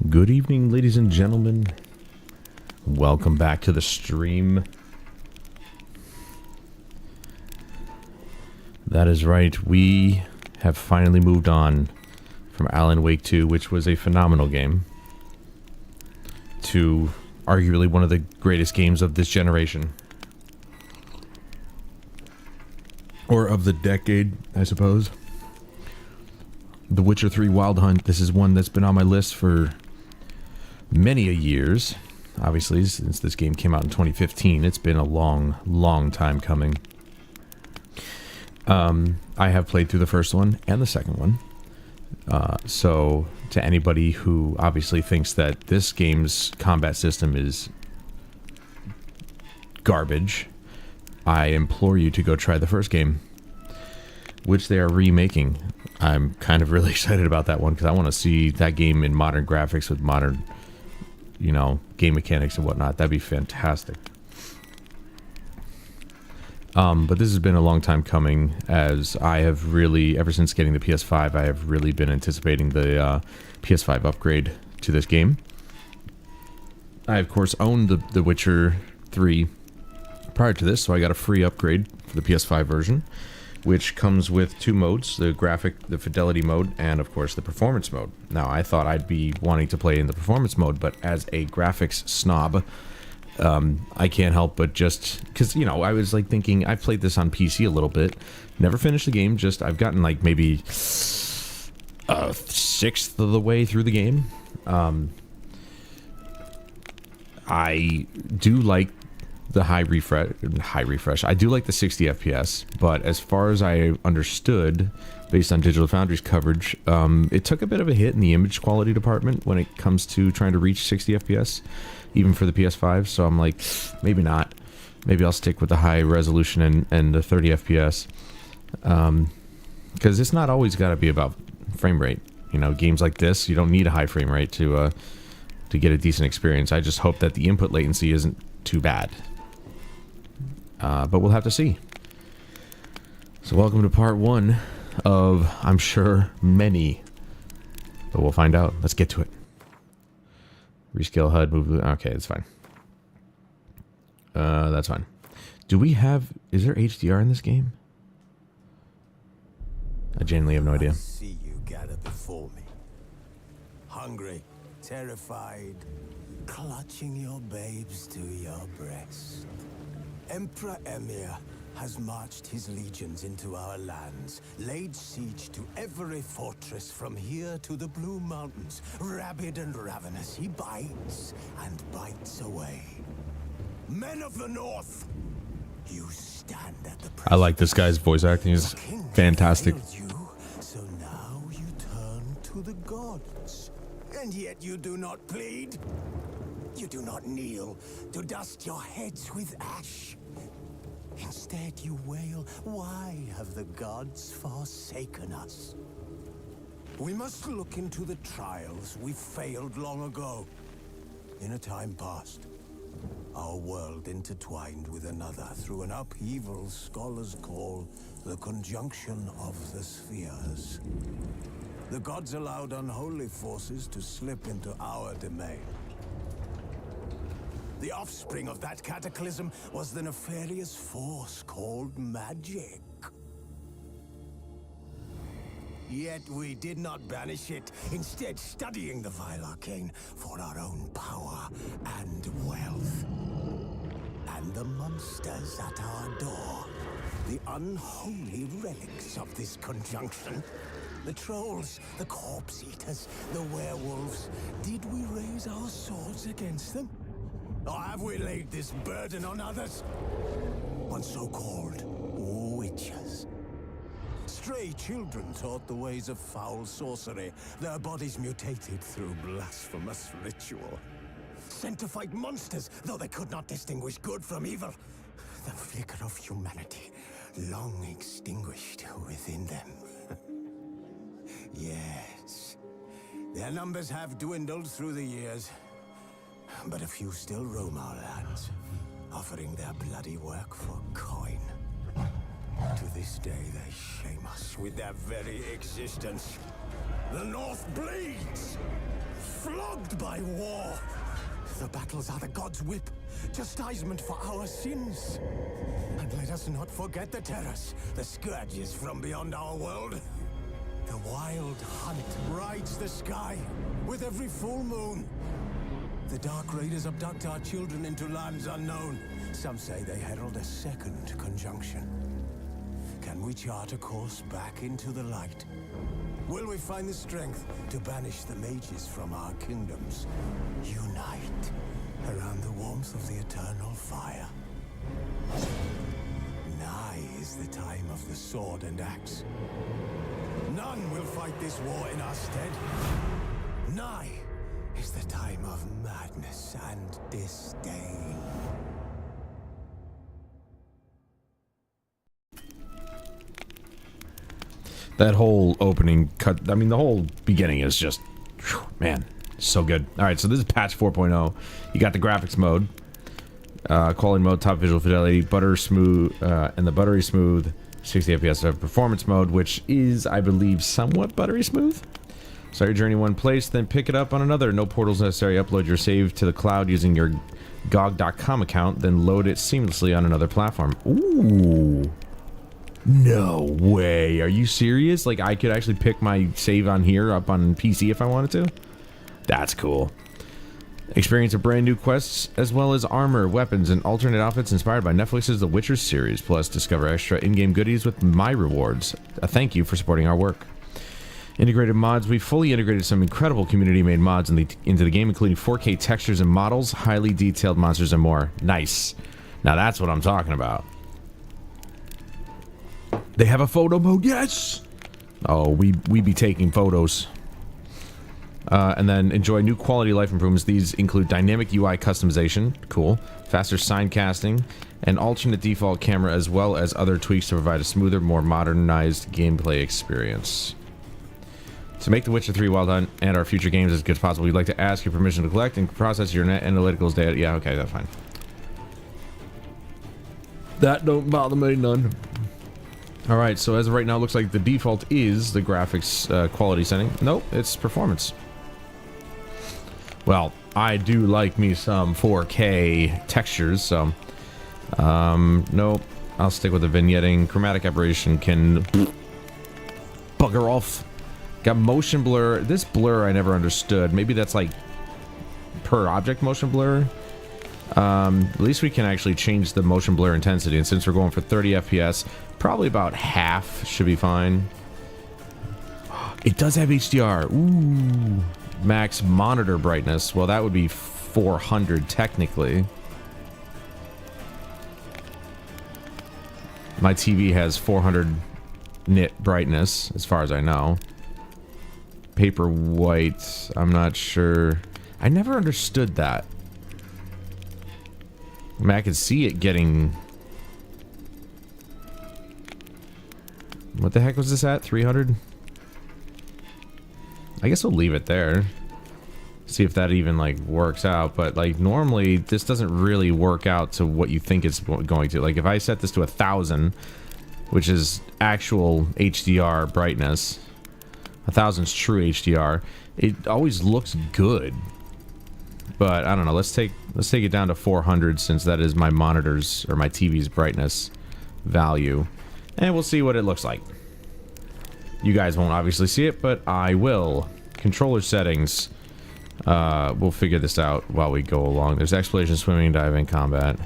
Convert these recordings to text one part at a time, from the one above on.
Good evening, ladies and gentlemen. Welcome back to the stream. That is right, we have finally moved on from Alan Wake 2, which was a phenomenal game, to arguably one of the greatest games of this generation. Or of the decade, I suppose. The Witcher 3 Wild Hunt. This is one that's been on my list for many a years. Obviously, since this game came out in 2015, it's been a long time coming. I have played through the first one and the second one. So, to anybody who obviously thinks that this game's combat system is garbage, I implore you to go try the first game, which they are remaking. I'm kind of really excited about that one because I want to see that game in modern graphics with modern, game mechanics and whatnot. That'd be fantastic. But this has been a long time coming, as I have really, ever since getting the PS5, I have really been anticipating the PS5 upgrade to this game. I, of course, owned the Witcher 3 prior to this, so I got a free upgrade for the PS5 version, which comes with two modes, the fidelity mode, and of course the performance mode. Now, I thought I'd be wanting to play in the performance mode, but as a graphics snob, I can't help but just, because, I was like thinking, I've played this on PC a little bit, never finished the game, I've gotten like maybe a sixth of the way through the game. I do like the high refresh. I do like the 60 FPS, but as far as I understood, based on Digital Foundry's coverage, it took a bit of a hit in the image quality department when it comes to trying to reach 60 FPS, even for the PS5, so I'm like, maybe not. Maybe I'll stick with the high resolution and the 30 FPS. Because it's not always got to be about frame rate. Games like this, you don't need a high frame rate to get a decent experience. I just hope that the input latency isn't too bad. But we'll have to see. So welcome to part one of, I'm sure, many. But we'll find out. Let's get to it. Rescale HUD, move... Okay, that's fine. That's fine. Do we have... Is there HDR in this game? I genuinely have no idea. I see you gather before me. Hungry, terrified, clutching your babes to your breast. Emperor Emir has marched his legions into our lands, laid siege to every fortress from here to the Blue Mountains. Rabid and ravenous, he bites and bites away. Men of the North, you stand at the I like this guy's voice acting. He's fantastic. So now you turn to the gods, and yet you do not plead. You do not kneel to dust your heads with ash. Instead you wail, why have the gods forsaken us? We must look into the trials we failed long ago. In a time past, our world intertwined with another through an upheaval scholars call the conjunction of the spheres. The gods allowed unholy forces to slip into our domain. The offspring of that cataclysm was the nefarious force called magic. Yet we did not banish it, instead studying the vile arcane for our own power and wealth. And the monsters at our door, the unholy relics of this conjunction. The trolls, the corpse eaters, the werewolves. Did we raise our swords against them? Or have we laid this burden on others? On so-called witches. Stray children taught the ways of foul sorcery, their bodies mutated through blasphemous ritual. Sent to fight monsters, though they could not distinguish good from evil. The flicker of humanity, long extinguished within them. Yes, their numbers have dwindled through the years. But a few still roam our lands, offering their bloody work for coin. To this day, they shame us with their very existence. The North bleeds! flogged by war. The battles are the gods' whip, chastisement for our sins. And let us not forget the terrors, the scourges from beyond our world. The wild hunt rides the sky with every full moon. The Dark Raiders abduct our children into lands unknown. Some say they herald a second conjunction. Can we chart a course back into the light? Will we find the strength to banish the mages from our kingdoms? Unite around the warmth of the eternal fire. Nigh is the time of the sword and axe. None will fight this war in our stead. Nigh is the time of madness and disdain. That whole opening cut, I mean, the whole beginning is just, whew, man, so good. Alright, so this is patch 4.0. You got the graphics mode, quality mode, top visual fidelity, butter smooth, and the buttery smooth 60 FPS performance mode, which is, I believe, somewhat buttery smooth. Start your journey in one place, then pick it up on another. No portals necessary. Upload your save to the cloud using your GOG.com account, then load it seamlessly on another platform. Ooh. No way. Are you serious? Like, I could actually pick my save on here up on PC if I wanted to? That's cool. Experience a brand new quests, as well as armor, weapons, and alternate outfits inspired by Netflix's The Witcher series. Plus, discover extra in-game goodies with My Rewards. A thank you for supporting our work. Integrated mods. We fully integrated some incredible community-made mods into the game, including 4K textures and models, highly detailed monsters, and more. Nice. Now that's what I'm talking about. They have a photo mode, yes! Oh, we be taking photos. And then enjoy new quality life improvements. These include dynamic UI customization, cool, faster sign casting, and alternate default camera, as well as other tweaks to provide a smoother, more modernized gameplay experience. To make The Witcher 3 Wild Hunt and our future games as good as possible, we'd like to ask your permission to collect and process your net analyticals data. Yeah, okay, that's fine. That don't bother me none. Alright, so as of right now, it looks like the default is the graphics quality setting. Nope, it's performance. Well, I do like me some 4K textures, so... nope. I'll stick with the vignetting. Chromatic aberration can... bugger off. Got motion blur. This blur I never understood. Maybe that's like... per object motion blur? At least we can actually change the motion blur intensity, and since we're going for 30 FPS, probably about half should be fine. It does have HDR. Ooh. Max monitor brightness. Well, that would be 400 technically. My TV has 400 nit brightness, as far as I know. Paper white. I'm not sure. I never understood that. I mean, I could see it getting... What the heck was this at? 300? I guess we'll leave it there. See if that even, like, works out. But, like, normally, this doesn't really work out to what you think it's going to. Like, if I set this to 1000, which is actual HDR brightness, 1000's true HDR, it always looks good. But I don't know. Let's take it down to 400, since that is my monitor's or my TV's brightness value, and we'll see what it looks like. You guys won't obviously see it, but I will. Controller settings. We'll figure this out while we go along. There's exploration, swimming, diving, combat.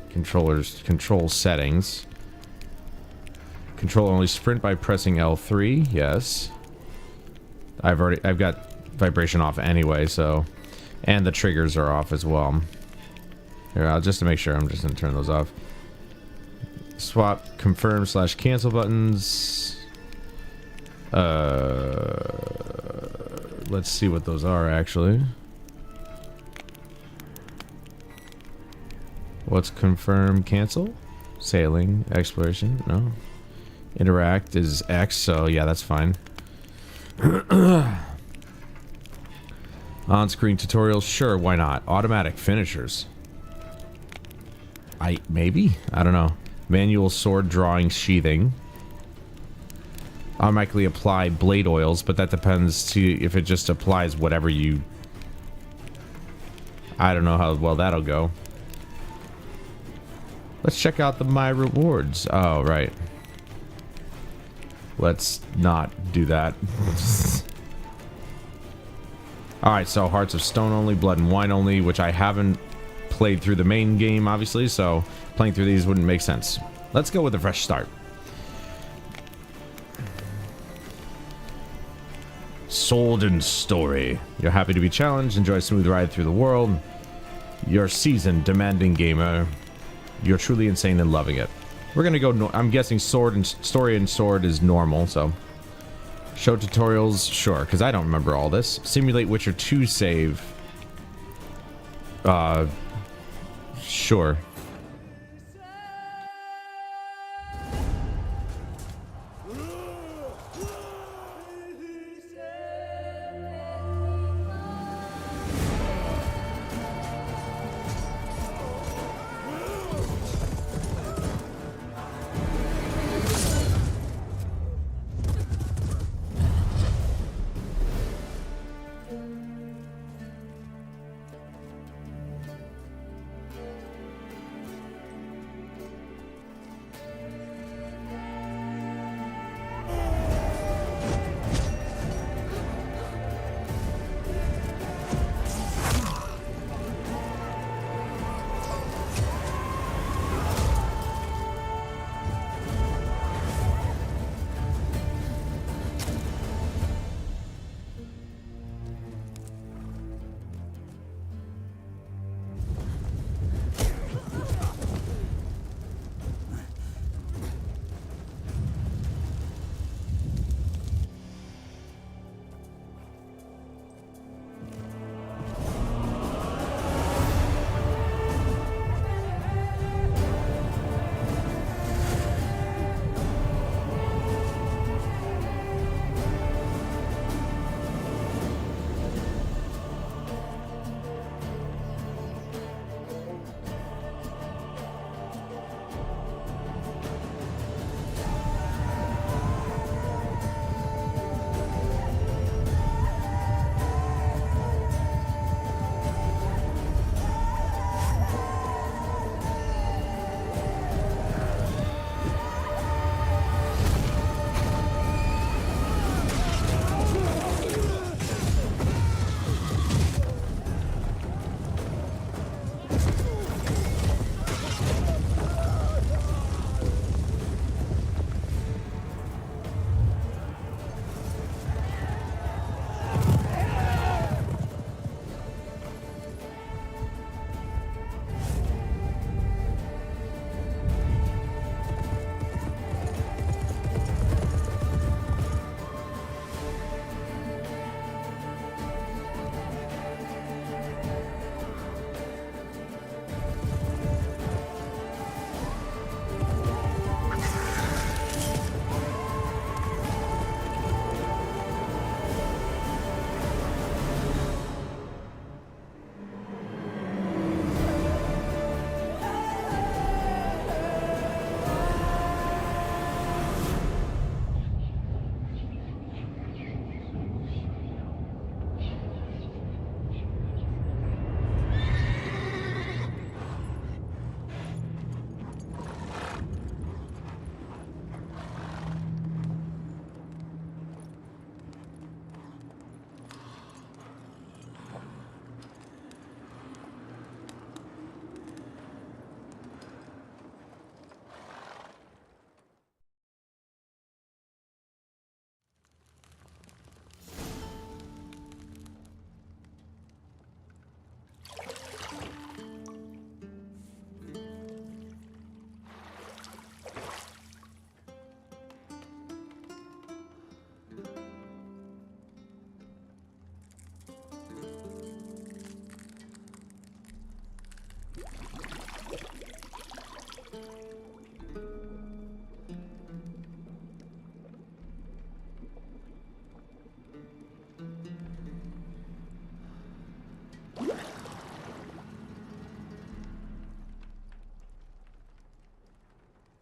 Control settings. Control only sprint by pressing L3. Yes. I've got vibration off anyway, so, and the triggers are off as well. Here, just to make sure, I'm just gonna turn those off. Swap confirm / cancel buttons. Let's see what those are actually. What's confirm, cancel? Sailing, exploration, no. Interact is X, so yeah, that's fine. On-screen tutorials, sure, why not? Automatic finishers. Maybe? I don't know. Manual sword drawing sheathing. automatically apply blade oils, but that depends to if it just applies whatever you... I don't know how well that'll go. Let's check out my rewards. Oh, right. Let's not do that. Alright, so Hearts of Stone only, Blood and Wine only, which I haven't played through the main game, obviously, so playing through these wouldn't make sense. Let's go with a fresh start. Sword and Story. You're happy to be challenged, enjoy a smooth ride through the world. You're a seasoned, demanding gamer. You're truly insane and loving it. We're gonna go, I'm guessing Sword and Story and Sword is normal, so. Show tutorials, sure, because I don't remember all this. Simulate Witcher 2 save. Sure.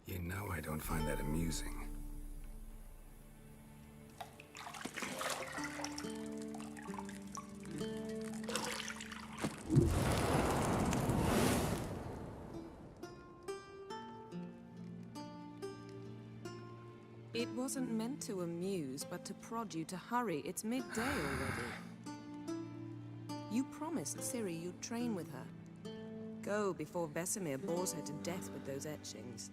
You know I don't find that amusing. wasn't meant to amuse, but to prod you to hurry. It's midday already. You promised Ciri you'd train with her. Go before Vesemir bores her to death with those etchings.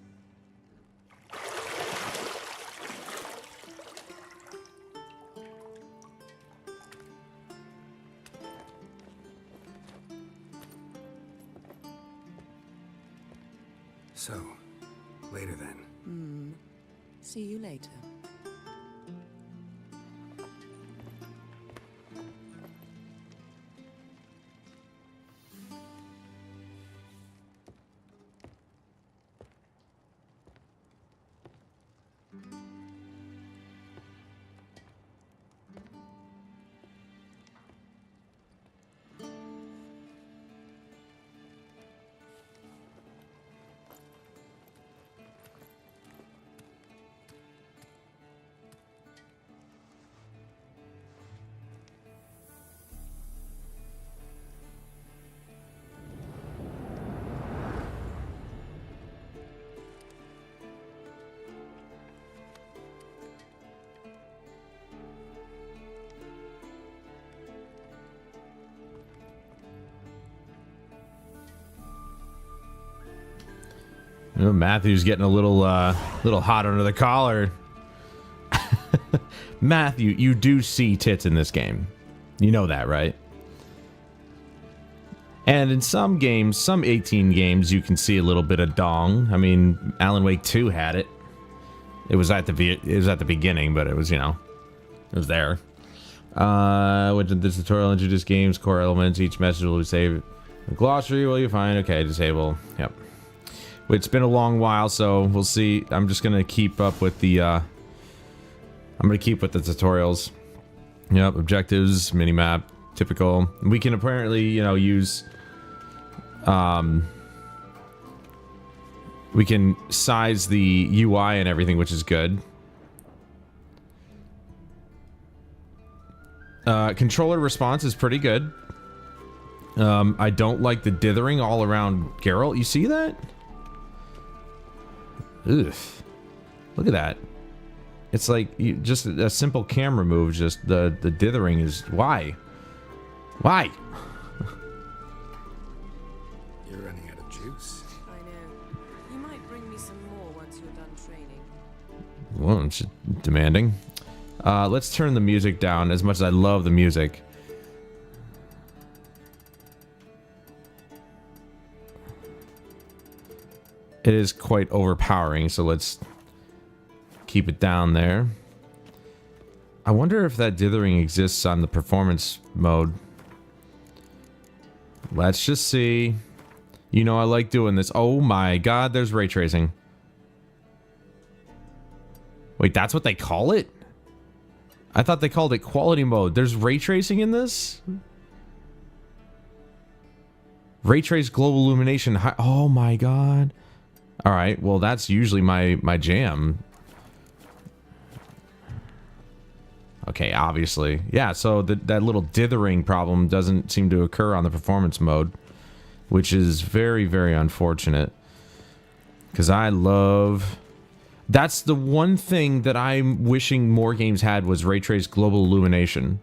So, later then. See you later. You know, Matthew's getting a little hot under the collar. Matthew, you do see tits in this game. You know that, right? And in some games, some 18 games, you can see a little bit of dong. I mean, Alan Wake 2 had it. It was at the beginning, but it was, you know, it was there. Which this tutorial introduce games, core elements. Each message will be saved. The glossary will you find? Okay, disable. Yep. It's been a long while, so we'll see. I'm just gonna keep up with the tutorials. Yep, objectives, minimap, typical. We can apparently, you know, use we can size the UI and everything, which is good. Controller response is pretty good. I don't like the dithering all around Geralt. You see that? Ugh. Look at that. It's like just a simple camera move. Just the dithering is why? Why? You're running out of juice. I know. You might bring me some more once you're done training. Well, it's demanding. Let's turn the music down. As much as I love the music. It is quite overpowering, so let's keep it down there. I wonder if that dithering exists on the performance mode. Let's just see. You know I like doing this. Oh my god, there's ray tracing. Wait, that's what they call it? I thought they called it quality mode. There's ray tracing in this? Ray trace global illumination. Oh my god. All right, well, that's usually my jam. Okay, obviously. Yeah, so that little dithering problem doesn't seem to occur on the performance mode, which is very, very unfortunate. Because I love... That's the one thing that I'm wishing more games had was ray trace global illumination.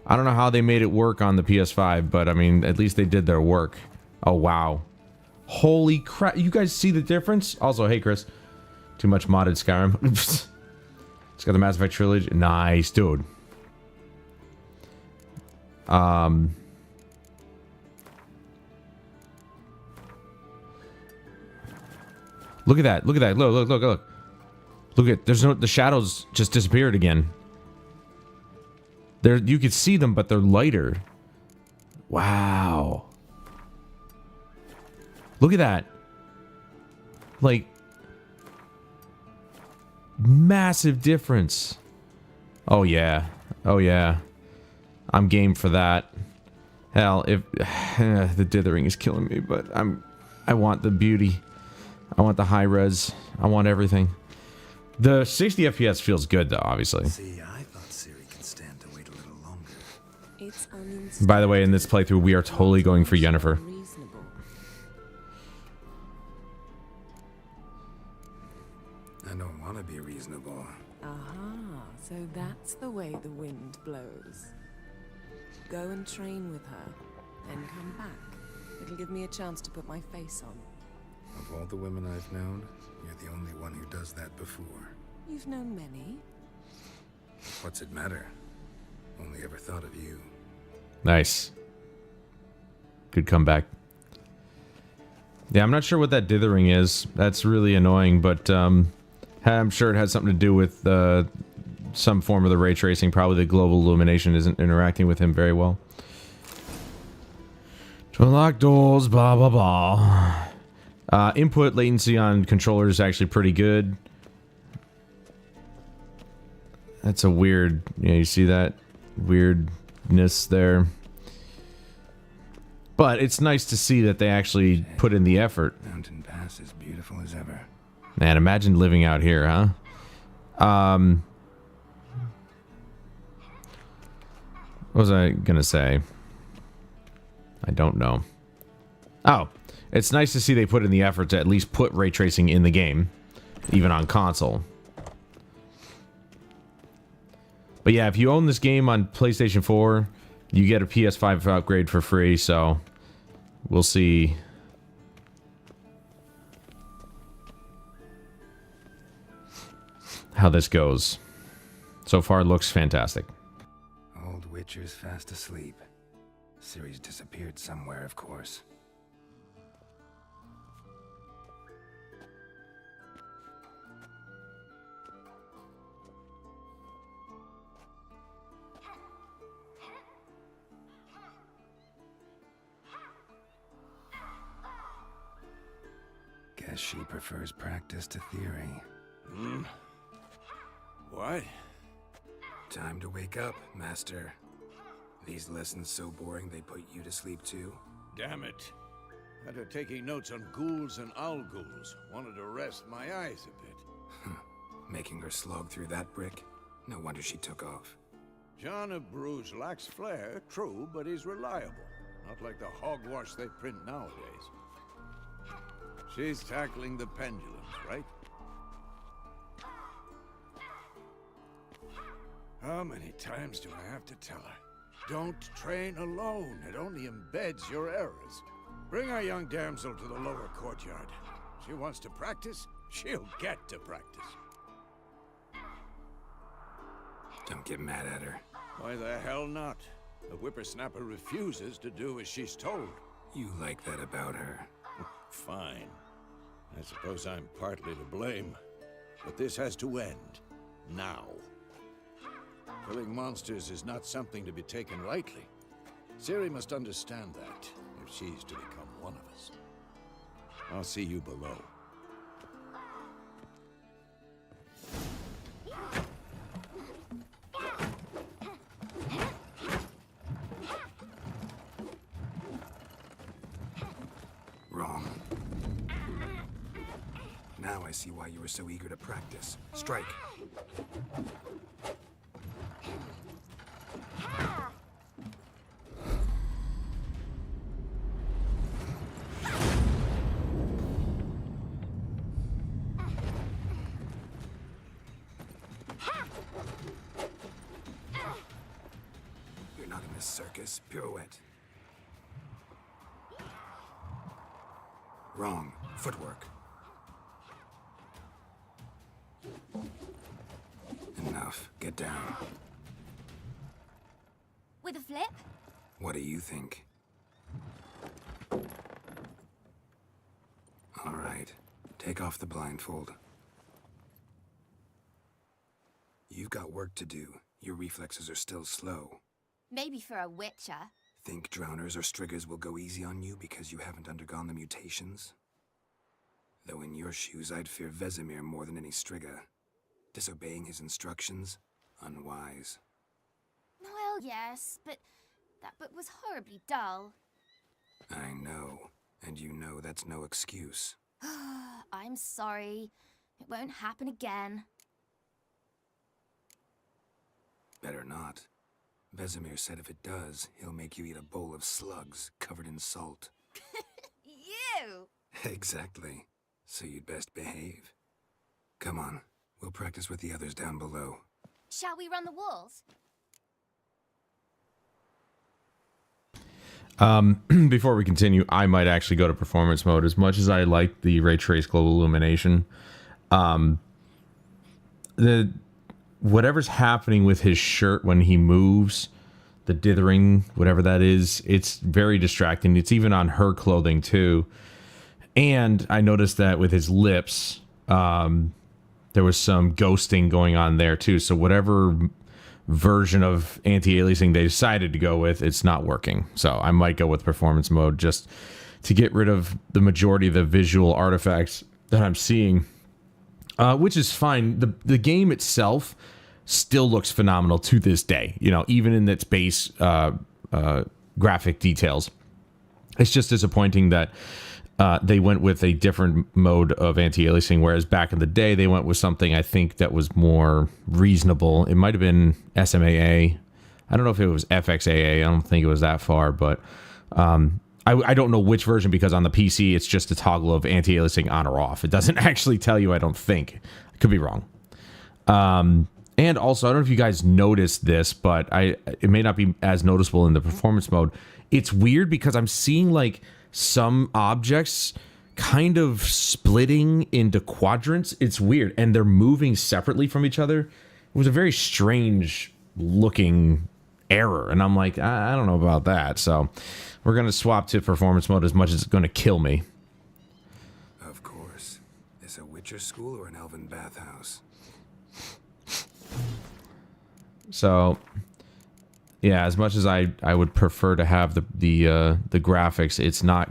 I don't know how they made it work on the PS5, but I mean, at least they did their work. Oh, wow. Holy crap. You guys see the difference? Also, hey, Chris. Too much modded Skyrim. It's got the Mass Effect trilogy. Nice, dude. Look at that. Look at that. Look, look, look, look. Look at, there's no, the shadows just disappeared again. There, you could see them, but they're lighter. Wow. Look at that. Like, massive difference. Oh yeah. Oh yeah. I'm game for that. Hell, if the dithering is killing me, but I want the beauty. I want the high res. I want everything. The 60 FPS feels good though, obviously. See, I thought Ciri could stand to wait a little longer. It's By the way, in this playthrough, we are totally going for Yennefer. I don't want to be reasonable. Aha, so that's the way the wind blows. Go and train with her, then come back. It'll give me a chance to put my face on. Of all the women I've known, you're the only one who does that before. You've known many. What's it matter? Only ever thought of you. Nice. Good comeback. Yeah, I'm not sure what that dithering is. That's really annoying, but I'm sure it has something to do with some form of the ray tracing. Probably the global illumination isn't interacting with him very well. To unlock doors, blah, blah, blah. Input latency on controllers is actually pretty good. That's a weird... Yeah, you see that weirdness there? But it's nice to see that they actually put in the effort. Mountain Pass is beautiful as ever. Man, imagine living out here, huh? What was I gonna say? I don't know. Oh, it's nice to see they put in the effort to at least put ray tracing in the game, even on console. But yeah, if you own this game on PlayStation 4, you get a PS5 upgrade for free, so we'll see. How this goes. So far, it looks fantastic. Old Witcher's fast asleep. Ciri's disappeared somewhere, of course. Guess she prefers practice to theory. What? Time to wake up, Master. These lessons so boring they put you to sleep too? Damn it. After taking notes on ghouls and owl ghouls, wanted to rest my eyes a bit. Making her slog through that brick? No wonder she took off. John of Bruges lacks flair, true, but he's reliable. Not like the hogwash they print nowadays. She's tackling the pendulums, right? How many times do I have to tell her? Don't train alone. It only embeds your errors. Bring our young damsel to the lower courtyard. She wants to practice, she'll get to practice. Don't get mad at her. Why the hell not? The whippersnapper refuses to do as she's told. You like that about her. Fine. I suppose I'm partly to blame. But this has to end. Now. Killing monsters is not something to be taken lightly. Ciri must understand that, if she's to become one of us. I'll see you below. Wrong. Now I see why you were so eager to practice. Strike. You're not in this circus. Pirouette. Wrong. Footwork. Enough. Get down. With a flip? What do you think? All right. Take off the blindfold. You've got work to do. Your reflexes are still slow. Maybe for a witcher. Think drowners or striggers will go easy on you because you haven't undergone the mutations? Though in your shoes, I'd fear Vesemir more than any strigger. Disobeying his instructions? Unwise. Well, yes, but that book was horribly dull. I know. And you know that's no excuse. I'm sorry. It won't happen again. Better not. Vesemir said if it does, he'll make you eat a bowl of slugs covered in salt. You! Exactly. So you'd best behave. Come on, We'll practice with the others down below. Shall we run the walls? Before we continue, I might actually go to performance mode. As much as I like the ray trace global illumination, whatever's happening with his shirt when he moves, the dithering, whatever that is, it's very distracting. It's even on her clothing too. And I noticed that with his lips, there was some ghosting going on there too. So whatever version of anti-aliasing they decided to go with, it's not working. So I might go with performance mode just to get rid of the majority of the visual artifacts that I'm seeing, which is fine. The game itself still looks phenomenal to this day, you know, even in its base graphic details. It's just disappointing that they went with a different mode of anti-aliasing, whereas back in the day they went with something I think that was more reasonable. It might have been SMAA. I don't know if it was FXAA. I don't think it was that far, but I don't know which version, because on the PC it's just a toggle of anti-aliasing on or off. It doesn't actually tell you, I don't think. I could be wrong. And also, I don't know if you guys noticed this, but it may not be as noticeable in the performance mode. It's weird because I'm seeing like some objects kind of splitting into quadrants. It's weird, and they're moving separately from each other. It was a very strange looking error, and I'm like, I don't know about that. So we're going to swap to performance mode, as much as it's going to kill me. Of course. Is a Witcher school or an elven bathhouse? So yeah, as much as I would prefer to have the graphics, it's not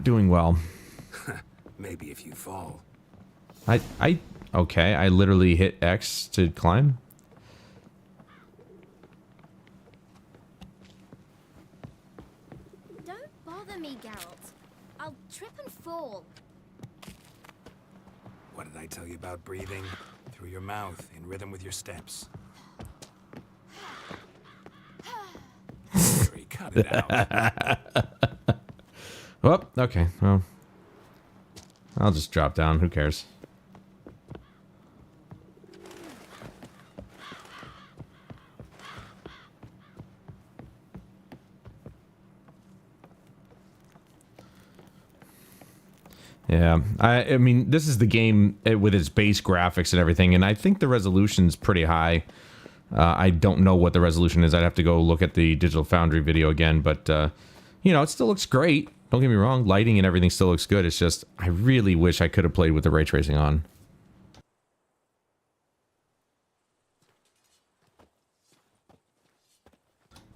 doing well. Maybe if you fall. Okay, I literally hit X to climb. Don't bother me, Geralt. I'll trip and fall. What did I tell you about breathing? Through your mouth, in rhythm with your steps. Sorry, cut it out. Oh, okay. Well, I'll just drop down. Who cares? Yeah, I mean, this is the game with its base graphics and everything, and I think the resolution's pretty high. I don't know what the resolution is. I'd have to go look at the Digital Foundry video again, but, you know, it still looks great. Don't get me wrong. Lighting and everything still looks good. It's just, I really wish I could have played with the ray tracing on.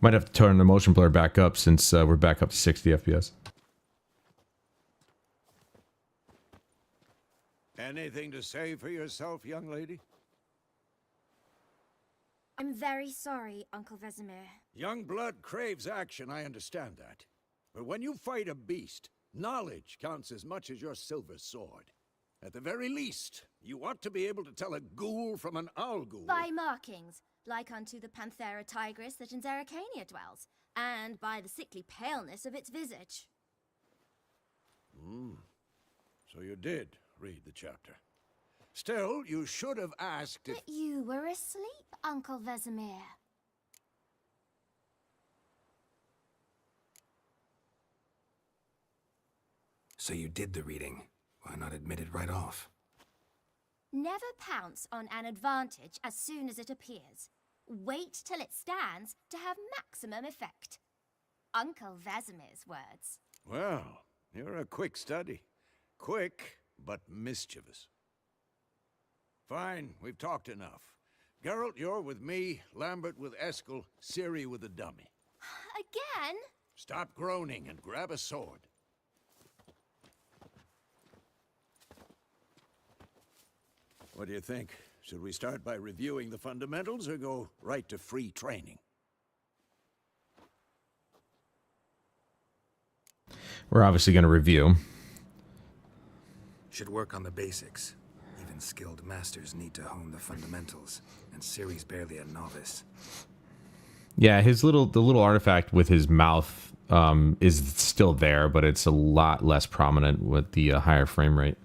Might have to turn the motion blur back up, since we're back up to 60 FPS. Anything to say for yourself, young lady? I'm very sorry, Uncle Vesemir. Young blood craves action, I understand that. But when you fight a beast, knowledge counts as much as your silver sword. At the very least, you ought to be able to tell a ghoul from an owl ghoul. By markings, like unto the Panthera tigris that in Zerrikania dwells, and by the sickly paleness of its visage. So you did read the chapter. Still, you should have asked if... But you were asleep, Uncle Vesemir. So you did the reading. Why not admit it right off? Never pounce on an advantage as soon as it appears. Wait till it stands to have maximum effect. Uncle Vesemir's words. Well, you're a quick study. Quick, but mischievous. Fine, we've talked enough. Geralt, you're with me, Lambert with Eskel, Ciri with the dummy. Again? Stop groaning and grab a sword. What do you think? Should we start by reviewing the fundamentals or go right to free training? We're obviously going to review. Should work on the basics. Even skilled masters need to hone the fundamentals, and Ciri's barely a novice. Yeah, the little artifact with his mouth is still there, but it's a lot less prominent with the higher frame rate.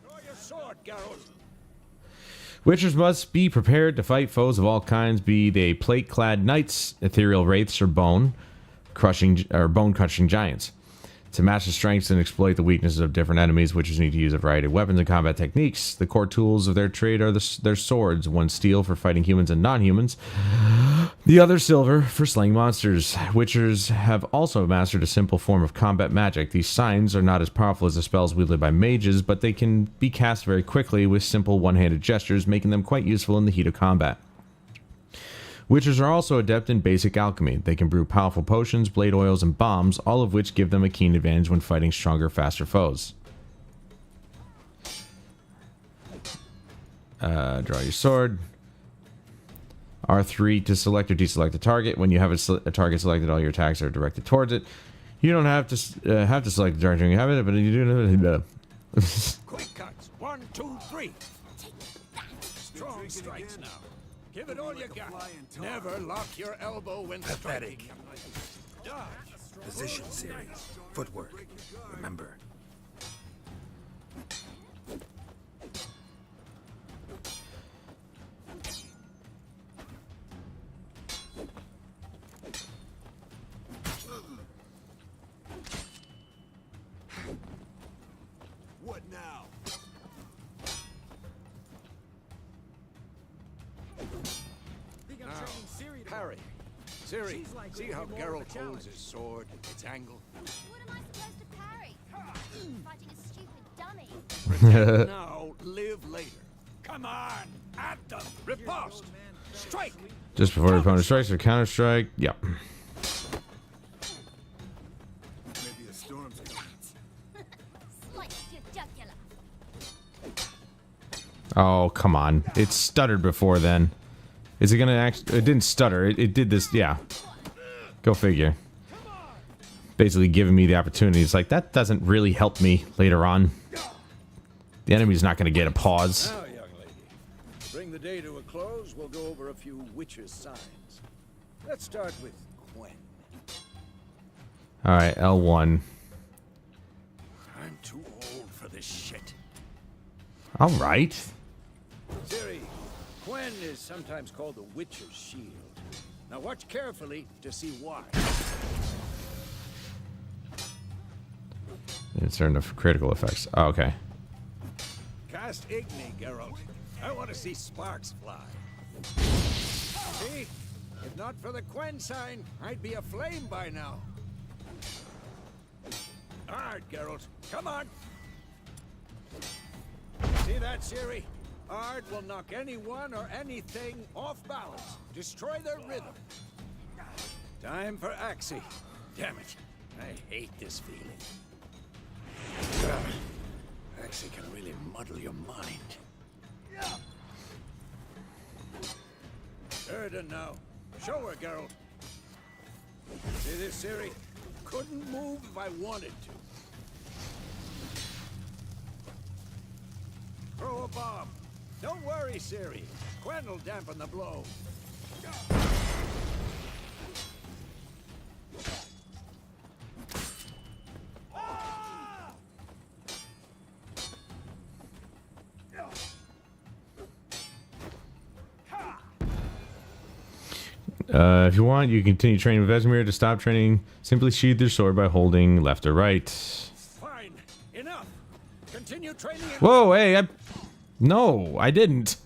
Draw your sword, Geralt. Witchers must be prepared to fight foes of all kinds, be they plate-clad knights, ethereal wraiths, or bone-crushing giants. To match the strengths and exploit the weaknesses of different enemies, witchers need to use a variety of weapons and combat techniques. The core tools of their trade are their swords, one steel for fighting humans and non-humans, the other silver for slaying monsters. Witchers have also mastered a simple form of combat magic. These signs are not as powerful as the spells wielded by mages, but they can be cast very quickly with simple one-handed gestures, making them quite useful in the heat of combat. Witchers are also adept in basic alchemy. They can brew powerful potions, blade oils, and bombs, all of which give them a keen advantage when fighting stronger, faster foes. Draw your sword. R3 to select or deselect a target. When you have a target selected, all your attacks are directed towards it. You don't have to select the target when you have it, but you do. Quick cuts. 1, 2, 3. Strong strikes now. Give it all you got. Never lock your elbow when striking. Dodge. Position, Siri. Footwork. Remember. What now? Now, parry. Siri, see how Geralt holds his sword, its angle? What am I supposed to parry? Fighting a stupid dummy. Now, live later. Come on, at them. Riposte. Strike. Just before your opponent strikes or counter strike. Yep. Maybe a storm's coming. Slice your jugular. Oh, come on. It stuttered before then. Is it gonna actually... It didn't stutter. It did this... Yeah. Go figure. Basically giving me the opportunity. It's like, that doesn't really help me later on. The enemy's not gonna get a pause. Now, young lady, to bring the day to a close, we'll go over a few witches' signs. Let's start with Quen. Alright, L1. I'm too old for this shit. Alright. Siri, Quen is sometimes called the Witcher's Shield. Now watch carefully to see why. It's turned off critical effects. Oh, okay. Cast Igni, Geralt. I want to see sparks fly. See? If not for the Quen sign, I'd be aflame by now. Hard, Geralt. Come on. See that, Siri? Ard will knock anyone or anything off balance. Destroy their rhythm. Time for Axie. Damn it. I hate this feeling. Axie can really muddle your mind. Erden now. Show her, Geralt. See this, Siri? Couldn't move if I wanted to. Throw a bomb. Don't worry, Siri. Quen will dampen the blow. If you want, you can continue training with Vesemir. To stop training, simply sheathe your sword by holding left or right. Fine. Enough. Continue training. Whoa, hey, No, I didn't.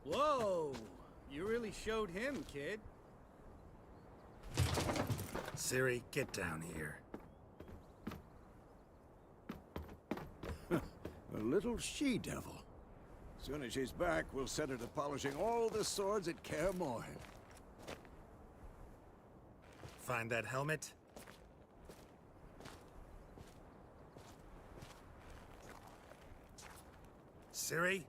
Whoa! You really showed him, kid. Siri, get down here. A little she-devil. Soon as she's back, we'll set her to polishing all the swords at Kaer Morhen. Find that helmet? Siri?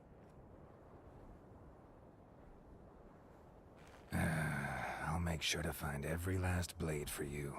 I'll make sure to find every last blade for you.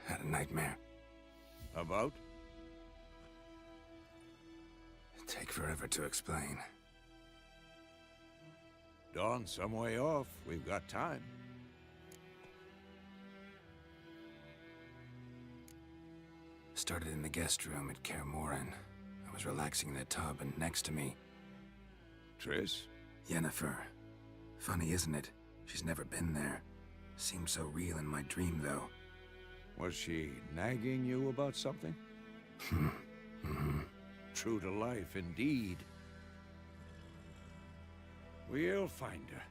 Had a nightmare. About? Take forever to explain. Dawn's some way off. We've got time. Started in the guest room at Kaer Morhen. I was relaxing in the tub, and next to me, Triss? Yennefer. Funny, isn't it? She's never been there. Seemed so real in my dream, though. Was she nagging you about something? True to life, indeed. We'll find her.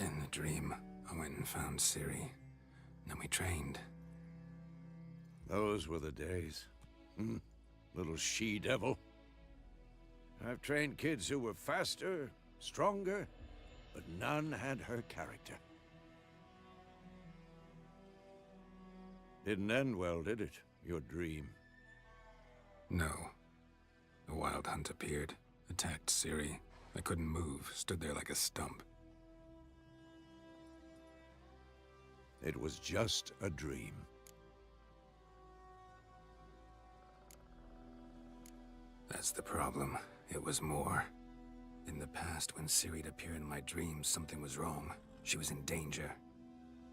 In the dream, I went and found Ciri. Then we trained. Those were the days. Little she-devil. I've trained kids who were faster, stronger, but none had her character. Didn't end well, did it? Your dream? No. A wild hunt appeared, attacked Ciri. I couldn't move, stood there like a stump. It was just a dream. That's the problem. It was more. In the past, when Ciri'd appear in my dreams, something was wrong. She was in danger.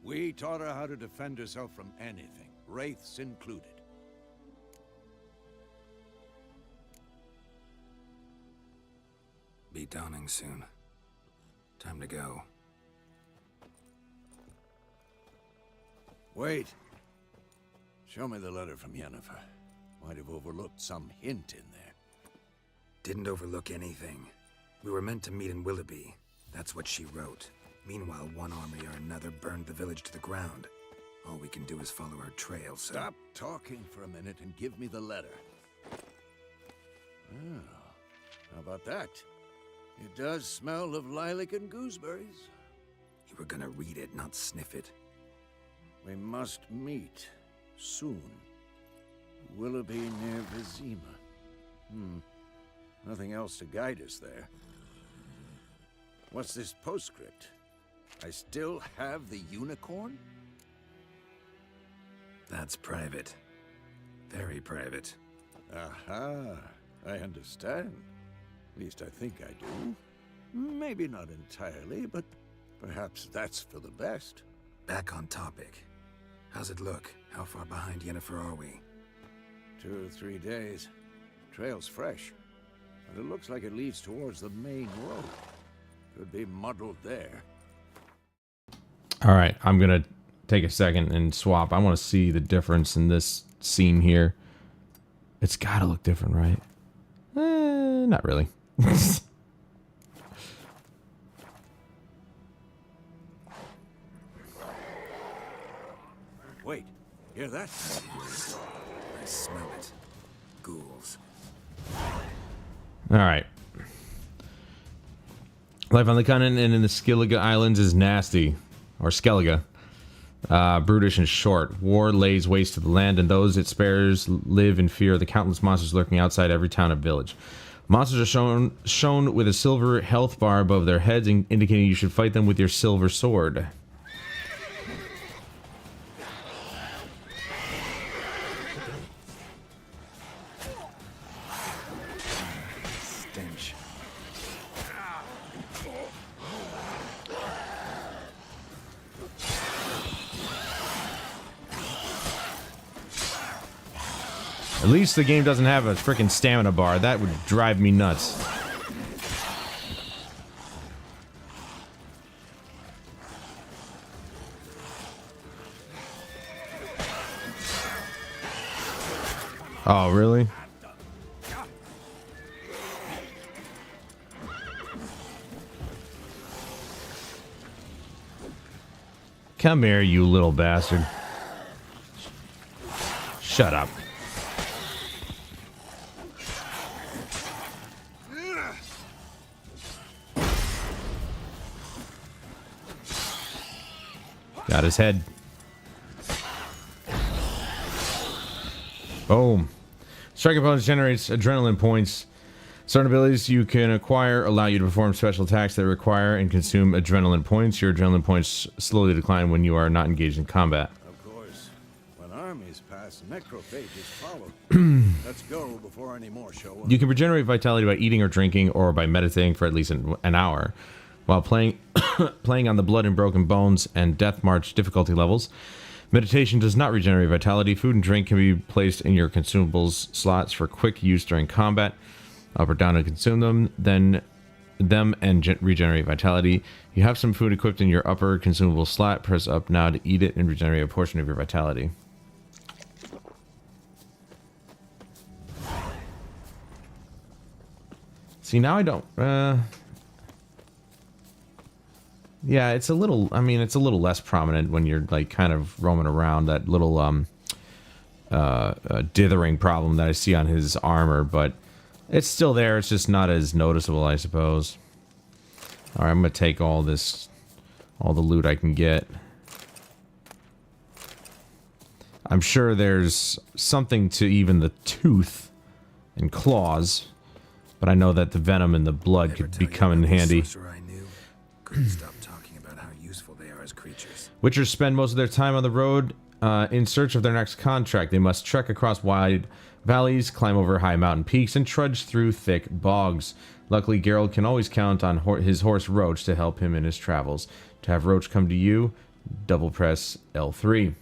We taught her how to defend herself from anything, wraiths included. Be dawning soon. Time to go. Wait. Show me the letter from Yennefer. Might have overlooked some hint in there. Didn't overlook anything. We were meant to meet in Willoughby. That's what she wrote. Meanwhile, one army or another burned the village to the ground. All we can do is follow her trail, so... Stop talking for a minute and give me the letter. Oh, how about that? It does smell of lilac and gooseberries. You were gonna read it, not sniff it. We must meet soon. Willoughby near Vizima. Nothing else to guide us there. What's this postscript? I still have the unicorn? That's private. Very private. Aha, I understand. At least I think I do. Maybe not entirely, but perhaps that's for the best. Back on topic. How's it look? How far behind Yennefer are we? 2 or 3 days. Trail's fresh, but it looks like it leads towards the main road. Could be muddled there. All right, I'm gonna take a second and swap. I want to see the difference in this scene here. It's gotta look different, right? Not really. Wait, hear that? I smell it. Ghouls. All right. Life on the continent and in the Skellige Islands is nasty, or Skellige. Brutish and short. War lays waste to the land, and those it spares live in fear of the countless monsters lurking outside every town and village. Monsters are shown with a silver health bar above their heads, indicating you should fight them with your silver sword. Stench. At least the game doesn't have a freaking stamina bar. That would drive me nuts. Oh, really? Come here, you little bastard. Shut up. Got his head. Boom. Strike opponents generates adrenaline points. Certain abilities you can acquire allow you to perform special attacks that require and consume adrenaline points. Your adrenaline points slowly decline when you are not engaged in combat. Of course, when armies pass, necrophages follow. Let's go before any more show up. You can regenerate vitality by eating or drinking or by meditating for at least an hour. While playing on the Blood and Broken Bones and Death March difficulty levels, meditation does not regenerate vitality. Food and drink can be placed in your consumables slots for quick use during combat. Up or down to consume them, regenerate vitality. You have some food equipped in your upper consumable slot. Press up now to eat it and regenerate a portion of your vitality. See, now I don't... yeah, it's a little... I mean, it's a little less prominent when you're, like, kind of roaming around. That little, dithering problem that I see on his armor, but... it's still there, it's just not as noticeable, I suppose. Alright, I'm gonna take all the loot I can get. I'm sure there's something to even the tooth and claws, but I know that the venom and the blood could be coming in handy. I knew. Couldn't stop talking about how useful they are as creatures. Witchers spend most of their time on the road in search of their next contract. They must trek across wide valleys, climb over high mountain peaks, and trudge through thick bogs. Luckily, Geralt can always count on his horse Roach to help him in his travels. To have Roach come to you, double press L3.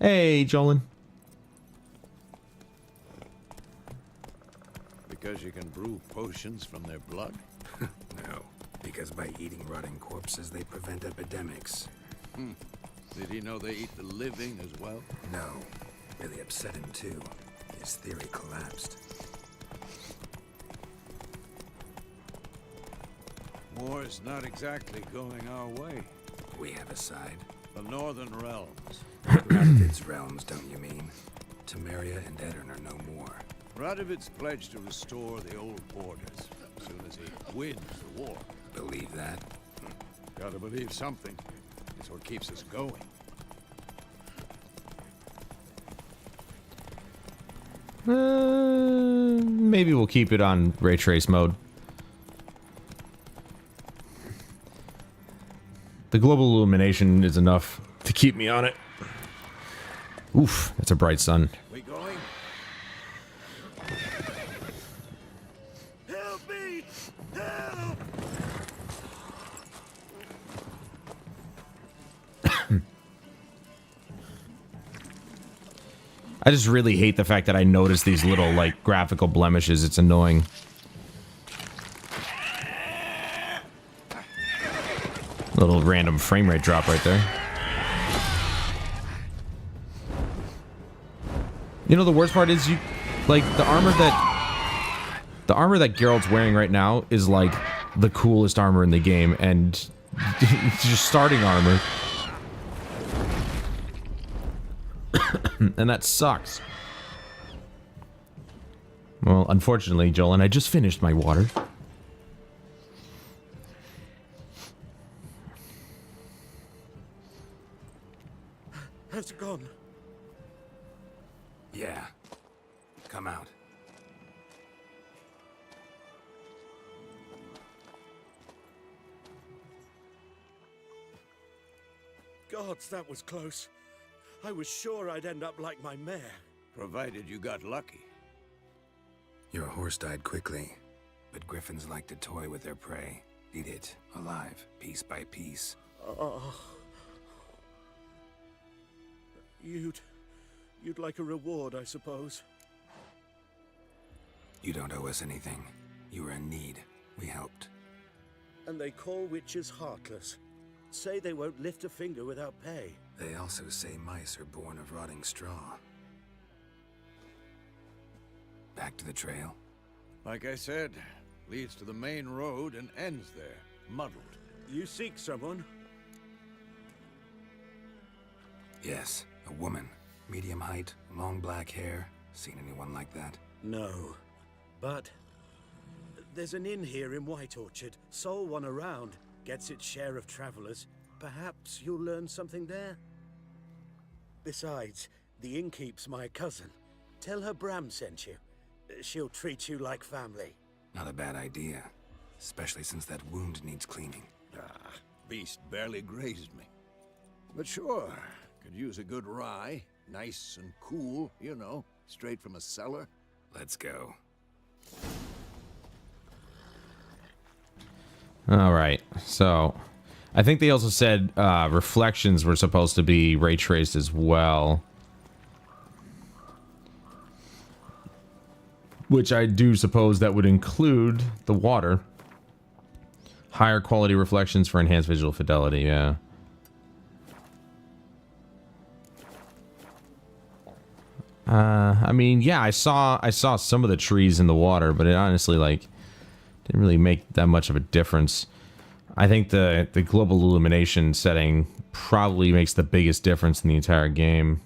Hey, Jolin. Because you can brew potions from their blood? No, because by eating rotting corpses, they prevent epidemics. Did he know they eat the living as well? No, really upset him too. His theory collapsed. War's not exactly going our way. We have a side. The Northern Realms. Radovid's realms, don't you mean? Temeria and Edirn are no more. Radovid's pledged to restore the old borders as soon as he wins the war. Believe that? Gotta believe something. It's what keeps us going. Maybe we'll keep it on ray trace mode. The global illumination is enough to keep me on it. Oof, that's a bright sun. We going? Help me! Help! I just really hate the fact that I notice these little, like, graphical blemishes. It's annoying. Little random frame rate drop right there. You know, the worst part is like, the armor that Geralt's wearing right now is, like, the coolest armor in the game, and it's just starting armor. And that sucks. Well, unfortunately, Jolin, I just finished my water. Has it gone? Yeah. Come out. Gods, that was close. I was sure I'd end up like my mare. Provided you got lucky. Your horse died quickly, but griffins like to toy with their prey. Eat it, alive, piece by piece. Oh. You'd like a reward, I suppose. You don't owe us anything. You were in need. We helped. And they call witches heartless. Say they won't lift a finger without pay. They also say mice are born of rotting straw. Back to the trail. Like I said, leads to the main road and ends there, muddled. You seek someone? Yes, a woman. Medium height, long black hair. Seen anyone like that? No. But there's an inn here in White Orchard. Sole one around. Gets its share of travelers. Perhaps you'll learn something there? Besides, the innkeep's my cousin. Tell her Bram sent you. she'll treat you like family. Not a bad idea. Especially since that wound needs cleaning. Ah, beast barely grazed me. But sure, could use a good rye. Nice and cool, you know, straight from a cellar. Let's go. All right, so I think they also said reflections were supposed to be ray traced as well, which I do suppose that would include the water. Higher quality reflections for enhanced visual fidelity. Yeah. I mean, yeah, I saw some of the trees in the water, but it honestly like didn't really make that much of a difference. I think the global illumination setting probably makes the biggest difference in the entire game.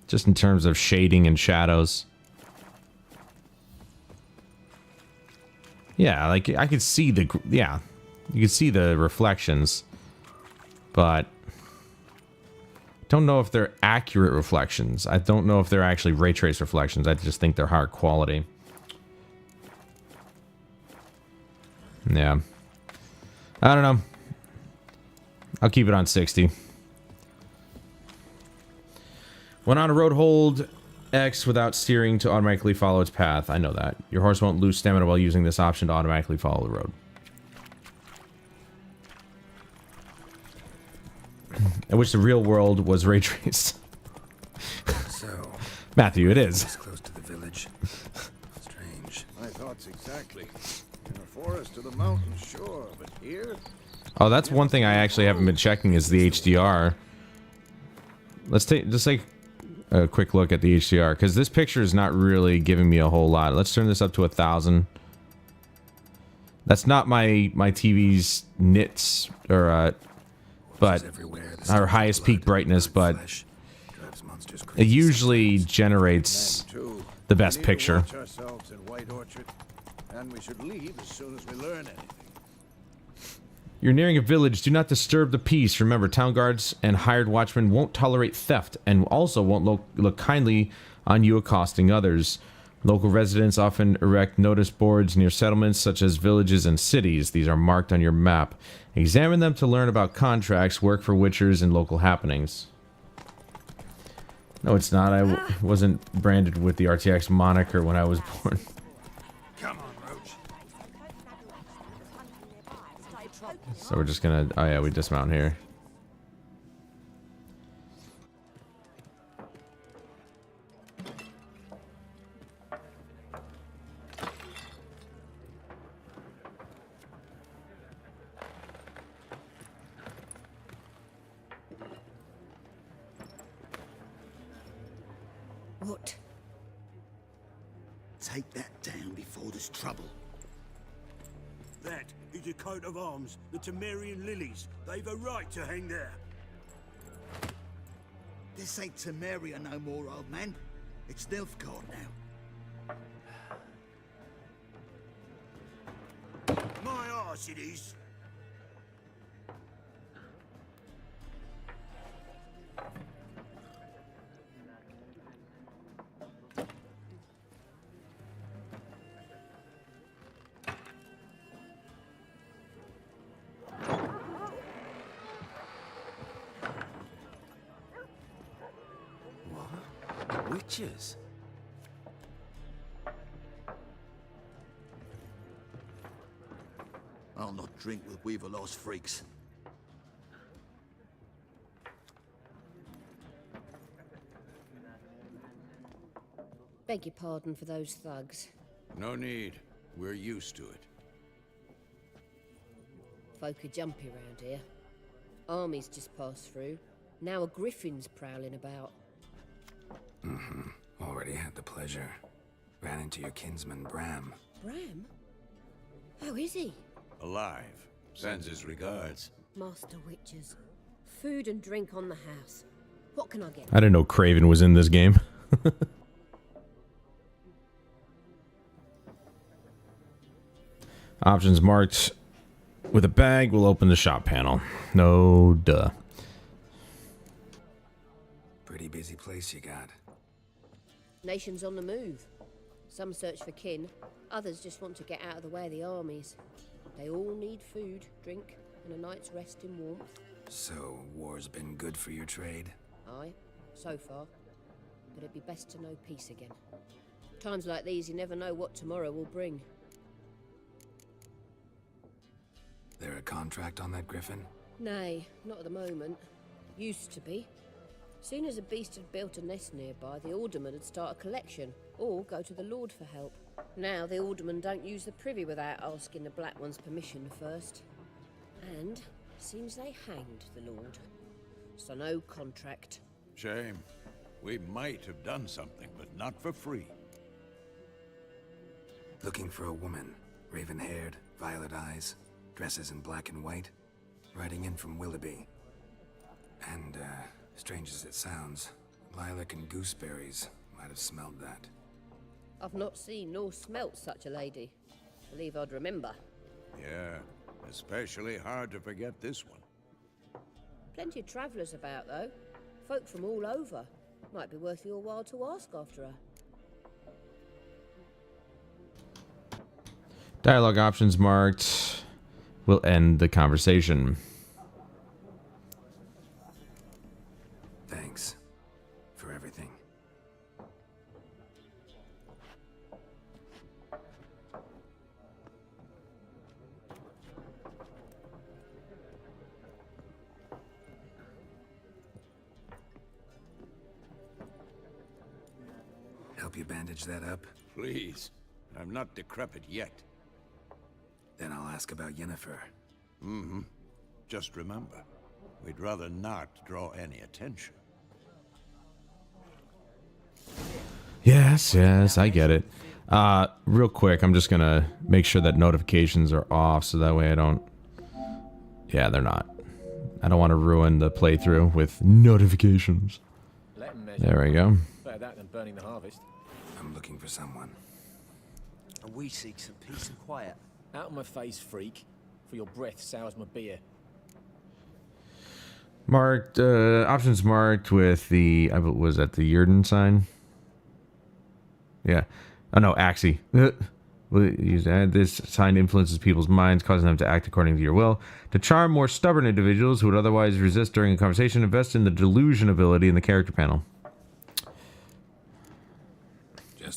Just in terms of shading and shadows. Yeah, like I could see you could see the reflections, but don't know if they're accurate reflections. I don't know if they're actually ray trace reflections. I just think they're higher quality. Yeah. I don't know. I'll keep it on 60. When on a road, hold X without steering to automatically follow its path. I know that. Your horse won't lose stamina while using this option to automatically follow the road. I wish the real world was ray traced. So, Matthew, it is. this close to the village. Strange. My thoughts exactly. In a forest to the mountain, sure, but here? Oh, that's one thing I actually haven't been checking is the HDR. Let's take a quick look at the HDR, because this picture is not really giving me a whole lot. Let's turn this up to 1000. That's not my TV's nits or but our highest peak brightness, but it usually generates the best picture. Watch ourselves in White Orchard, and we should leave as soon as we learn anything. You're nearing a village. Do not disturb the peace. Remember, town guards and hired watchmen won't tolerate theft and also won't look kindly on you accosting others. Local residents often erect notice boards near settlements such as villages and cities. These are marked on your map. Examine them to learn about contracts, work for witchers, and local happenings. No, it's not. I wasn't branded with the RTX moniker when I was born. Come on, Roach. So we're just gonna... Oh yeah, we dismount here. What? Take that down before there's trouble. That is a coat of arms, the Temerian lilies. They've a right to hang there. This ain't Temeria no more, old man. It's Nilfgaard now. My arse it is. Witches? I'll not drink with Weaver-lost freaks. Beg your pardon for those thugs. No need. We're used to it. Folk are jumpy around here. Armies just passed through. Now a griffin's prowling about. Already had the pleasure. Ran into your kinsman, Bram. Bram? How is he? Alive. Sends his regards. Master Witches. Food and drink on the house. What can I get? I didn't know Craven was in this game. Options marked with a bag will open the shop panel. No duh. Pretty busy place you got. Nations on the move. Some search for kin, others just want to get out of the way of the armies. They all need food, drink, and a night's rest in warmth. So, war's been good for your trade? Aye, so far. But it'd be best to know peace again. Times like these, you never know what tomorrow will bring. There a contract on that griffin? Nay, not at the moment. Used to be. Soon as a beast had built a nest nearby, the alderman would start a collection, or go to the Lord for help. Now the aldermen don't use the privy without asking the Black One's permission first. And seems they hanged the Lord. So no contract. Shame. We might have done something, but not for free. Looking for a woman. Raven-haired, violet eyes, dresses in black and white. Riding in from Willoughby. And, strange as it sounds, lilac and gooseberries might have smelled that. I've not seen nor smelt such a lady. Believe I'd remember. Yeah, especially hard to forget this one. Plenty of travellers about, though. Folk from all over. Might be worth your while to ask after her. Dialogue options marked. Will end the conversation. Thanks for everything. Help you bandage that up? Please. I'm not decrepit yet. Then I'll ask about Yennefer. Mm-hmm. Just remember, we'd rather not draw any attention. Yes, I get it. Real quick, I'm just gonna make sure that notifications are off so that way I don't... Yeah, they're not. I don't want to ruin the playthrough with notifications. There we go. Better that than burning the harvest. I'm looking for someone. And we seek some peace and quiet. Out of my face, freak. For your breath sours my beer. Marked, options marked with the, was that the Yurden sign? Yeah. Oh no, Axie. This sign influences people's minds, causing them to act according to your will. To charm more stubborn individuals who would otherwise resist during a conversation, invest in the delusion ability in the character panel.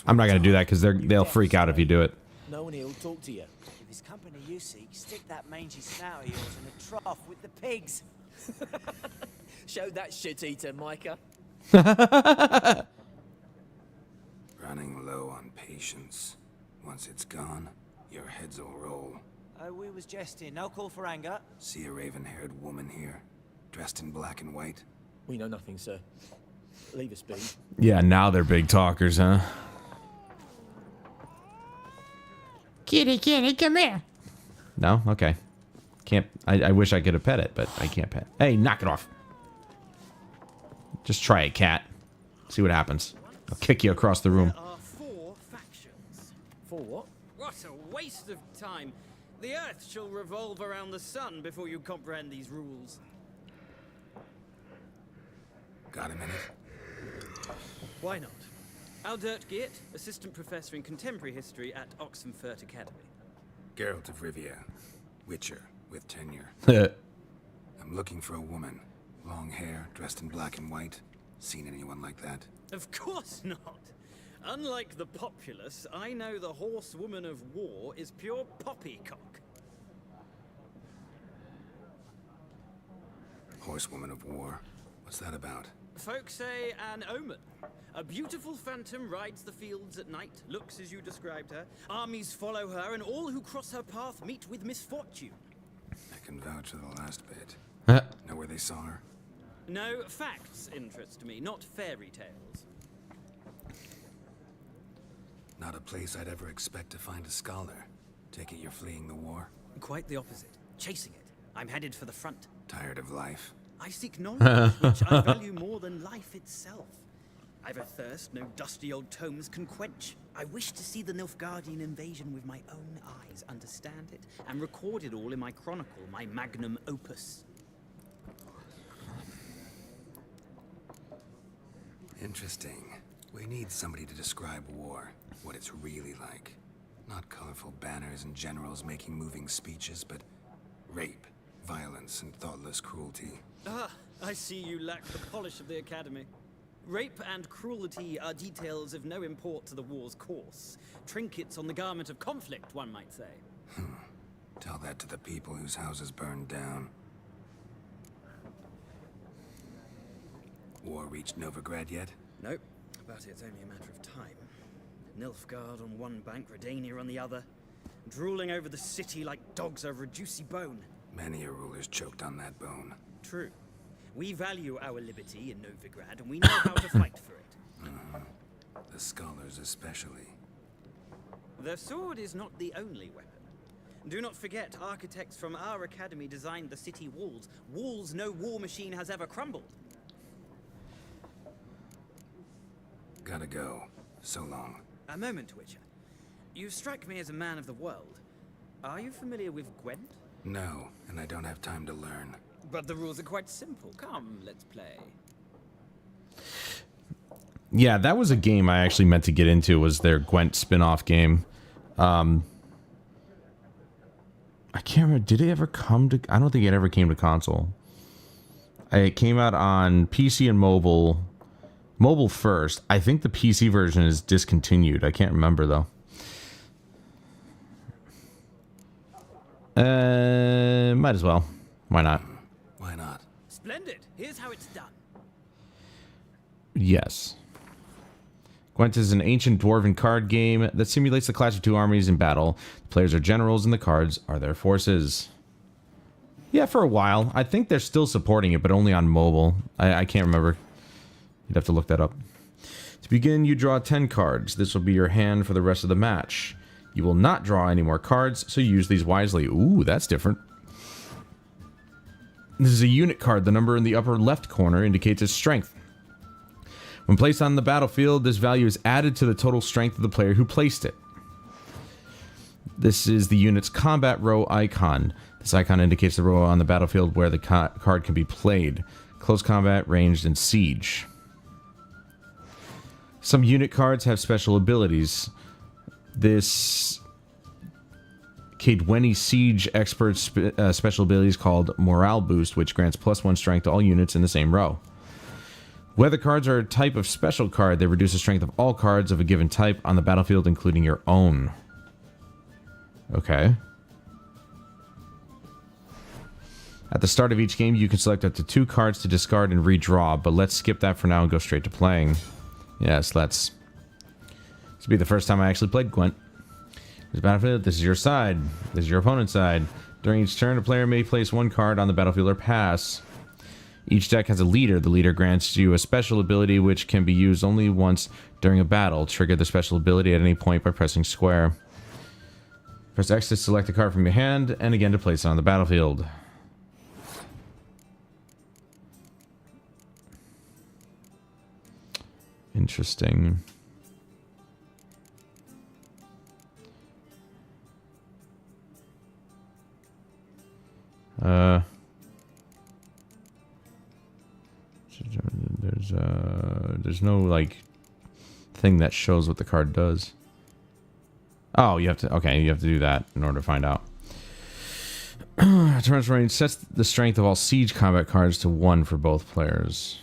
I'm not going to do that because they'll freak out if you do it. No one here will talk to you. If it's company you seek, stick that mangy snout of yours in a trough with the pigs. Show that shit-eater, Micah. Running low on patience. Once it's gone, your heads will roll. Oh, we was jesting. No call for anger. See a raven-haired woman here, dressed in black and white? We know nothing, sir. Leave us be. Yeah, now they're big talkers, huh? Kitty, come here. No? Okay. Can't... I wish I could have pet it, but I can't pet. Hey, knock it off. Just try it, cat. See what happens. I'll kick you across the room. There are 4 factions. 4 what? What a waste of time. The Earth shall revolve around the sun before you comprehend these rules. Got a minute? Why not? Aldert Geert, Assistant Professor in Contemporary History at Oxenfurt Academy. Geralt of Rivia. Witcher, with tenure. I'm looking for a woman. Long hair, dressed in black and white. Seen anyone like that? Of course not. Unlike the populace, I know the horsewoman of war is pure poppycock. Horsewoman of war? What's that about? Folks say an omen. A beautiful phantom rides the fields at night, looks as you described her. Armies follow her, and all who cross her path meet with misfortune. I can vouch for the last bit. Huh? Know where they saw her? No, facts interest me, not fairy tales. Not a place I'd ever expect to find a scholar. Take it you're fleeing the war? Quite the opposite. Chasing it. I'm headed for the front. Tired of life? I seek knowledge, which I value more than life itself. I've a thirst no dusty old tomes can quench. I wish to see the Nilfgaardian invasion with my own eyes, understand it, and record it all in my chronicle, my magnum opus. Interesting. We need somebody to describe war, what it's really like. Not colorful banners and generals making moving speeches, but rape, violence, and thoughtless cruelty. Ah, I see you lack the polish of the Academy. Rape and cruelty are details of no import to the war's course. Trinkets on the garment of conflict, one might say. Tell that to the people whose houses burned down. War reached Novigrad yet? Nope, but it's only a matter of time. Nilfgaard on one bank, Redania on the other, drooling over the city like dogs over a juicy bone. Many a ruler's choked on that bone. True. We value our liberty in Novigrad, and we know how to fight for it. The scholars especially. The sword is not the only weapon. Do not forget, architects from our academy designed the city walls. Walls no war machine has ever crumbled. Gotta go. So long. A moment, Witcher. You strike me as a man of the world. Are you familiar with Gwent? No, and I don't have time to learn. But the rules are quite simple. Come, let's play. Yeah, that was a game I actually meant to get into, was their Gwent spin-off game. I can't remember, did it ever come to... I don't think it ever came to console. It came out on PC and mobile. Mobile first. I think the PC version is discontinued. I can't remember, though. Might as well. Why not? Why not? Splendid. Here's how it's done. Yes. Gwent is an ancient dwarven card game that simulates the clash of two armies in battle. The players are generals and the cards are their forces. Yeah, for a while. I think they're still supporting it, but only on mobile. I can't remember. You'd have to look that up. To begin, you draw 10 cards. This will be your hand for the rest of the match. You will not draw any more cards, so use these wisely. Ooh, that's different. This is a unit card. The number in the upper left corner indicates its strength. When placed on the battlefield, this value is added to the total strength of the player who placed it. This is the unit's combat row icon. This icon indicates the row on the battlefield where the card can be played. Close combat, ranged, and siege. Some unit cards have special abilities. This Cadwenny Siege Expert special ability is called Morale Boost, which grants +1 strength to all units in the same row. Weather cards are a type of special card. They reduce the strength of all cards of a given type on the battlefield, including your own. Okay. At the start of each game, you can select up to 2 cards to discard and redraw, but let's skip that for now and go straight to playing. Yes, let's. This will be the first time I actually played Gwent. This battlefield, this is your side. This is your opponent's side. During each turn, a player may place 1 card on the battlefield or pass. Each deck has a leader. The leader grants you a special ability which can be used only once during a battle. Trigger the special ability at any point by pressing square. Press X to select a card from your hand, and again to place it on the battlefield. Interesting. There's no like thing that shows what the card does. Oh, you have to. Okay, you have to do that in order to find out. Turns range sets the strength of all siege combat cards to 1 for both players.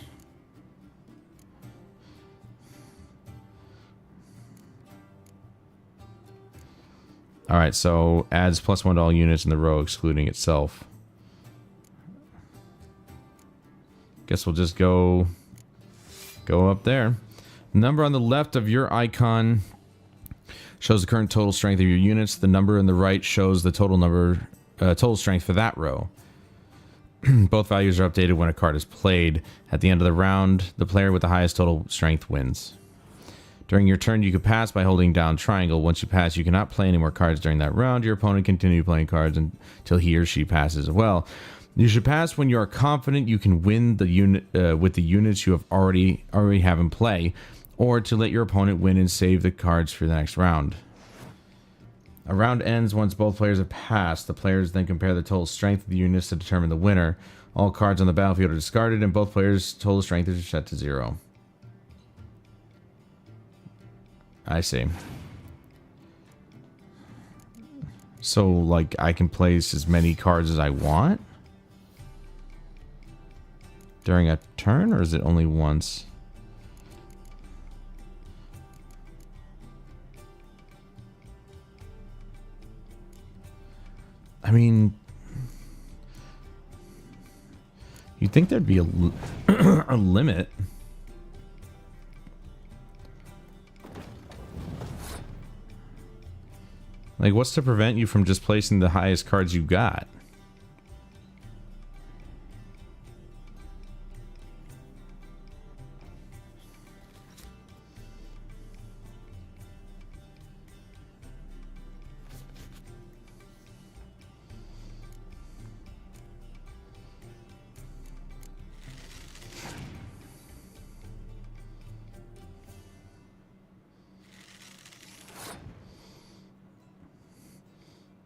Alright, so adds +1 to all units in the row, excluding itself. Guess we'll just go up there. Number on the left of your icon shows the current total strength of your units. The number on the right shows the total strength for that row. Both values are updated when a card is played. At the end of the round, the player with the highest total strength wins. During your turn, you can pass by holding down triangle. Once you pass, you cannot play any more cards during that round. Your opponent can continue playing cards until he or she passes as well. You should pass when you are confident you can win the unit with the units you have already have in play, or to let your opponent win and save the cards for the next round. A round ends once both players have passed. The players then compare the total strength of the units to determine the winner. All cards on the battlefield are discarded, and both players' total strength is set to 0. I see. So, like, I can place as many cards as I want? During a turn, or is it only once? I mean, you'd think there'd be a, a limit. Like, what's to prevent you from just placing the highest cards you got?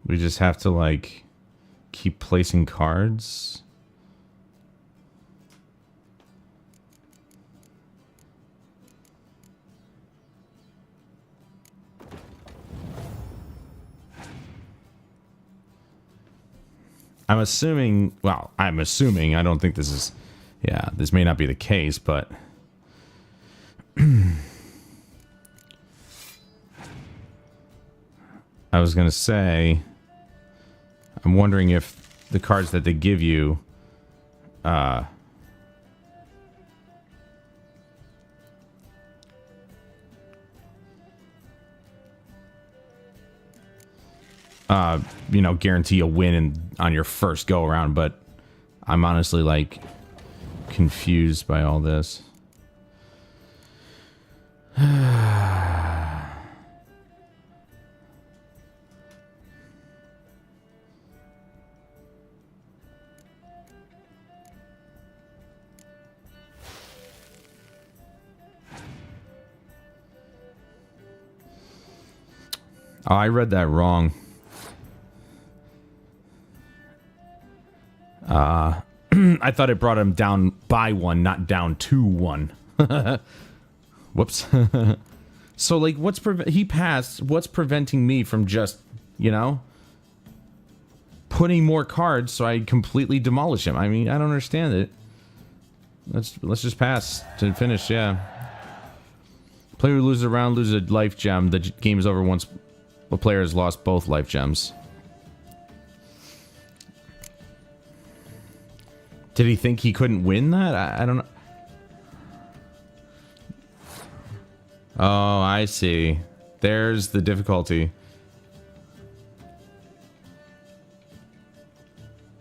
We just have to, like, keep placing cards. I'm assuming, well, I'm assuming, I don't think this is, yeah, this may not be the case, but I was going to say, I'm wondering if the cards that they give you, you know, guarantee a win on your first go around, but I'm honestly, like, confused by all this. Oh, I read that wrong. I thought it brought him down by one, not down to one. Whoops. So, like, he passed. What's preventing me from just, you know, putting more cards so I completely demolish him? I mean, I don't understand it. Let's just pass to finish. Yeah. Player who loses a round loses a life gem. The game is over once a player has lost both life gems. Did he think he couldn't win that? I don't know. Oh, I see. There's the difficulty.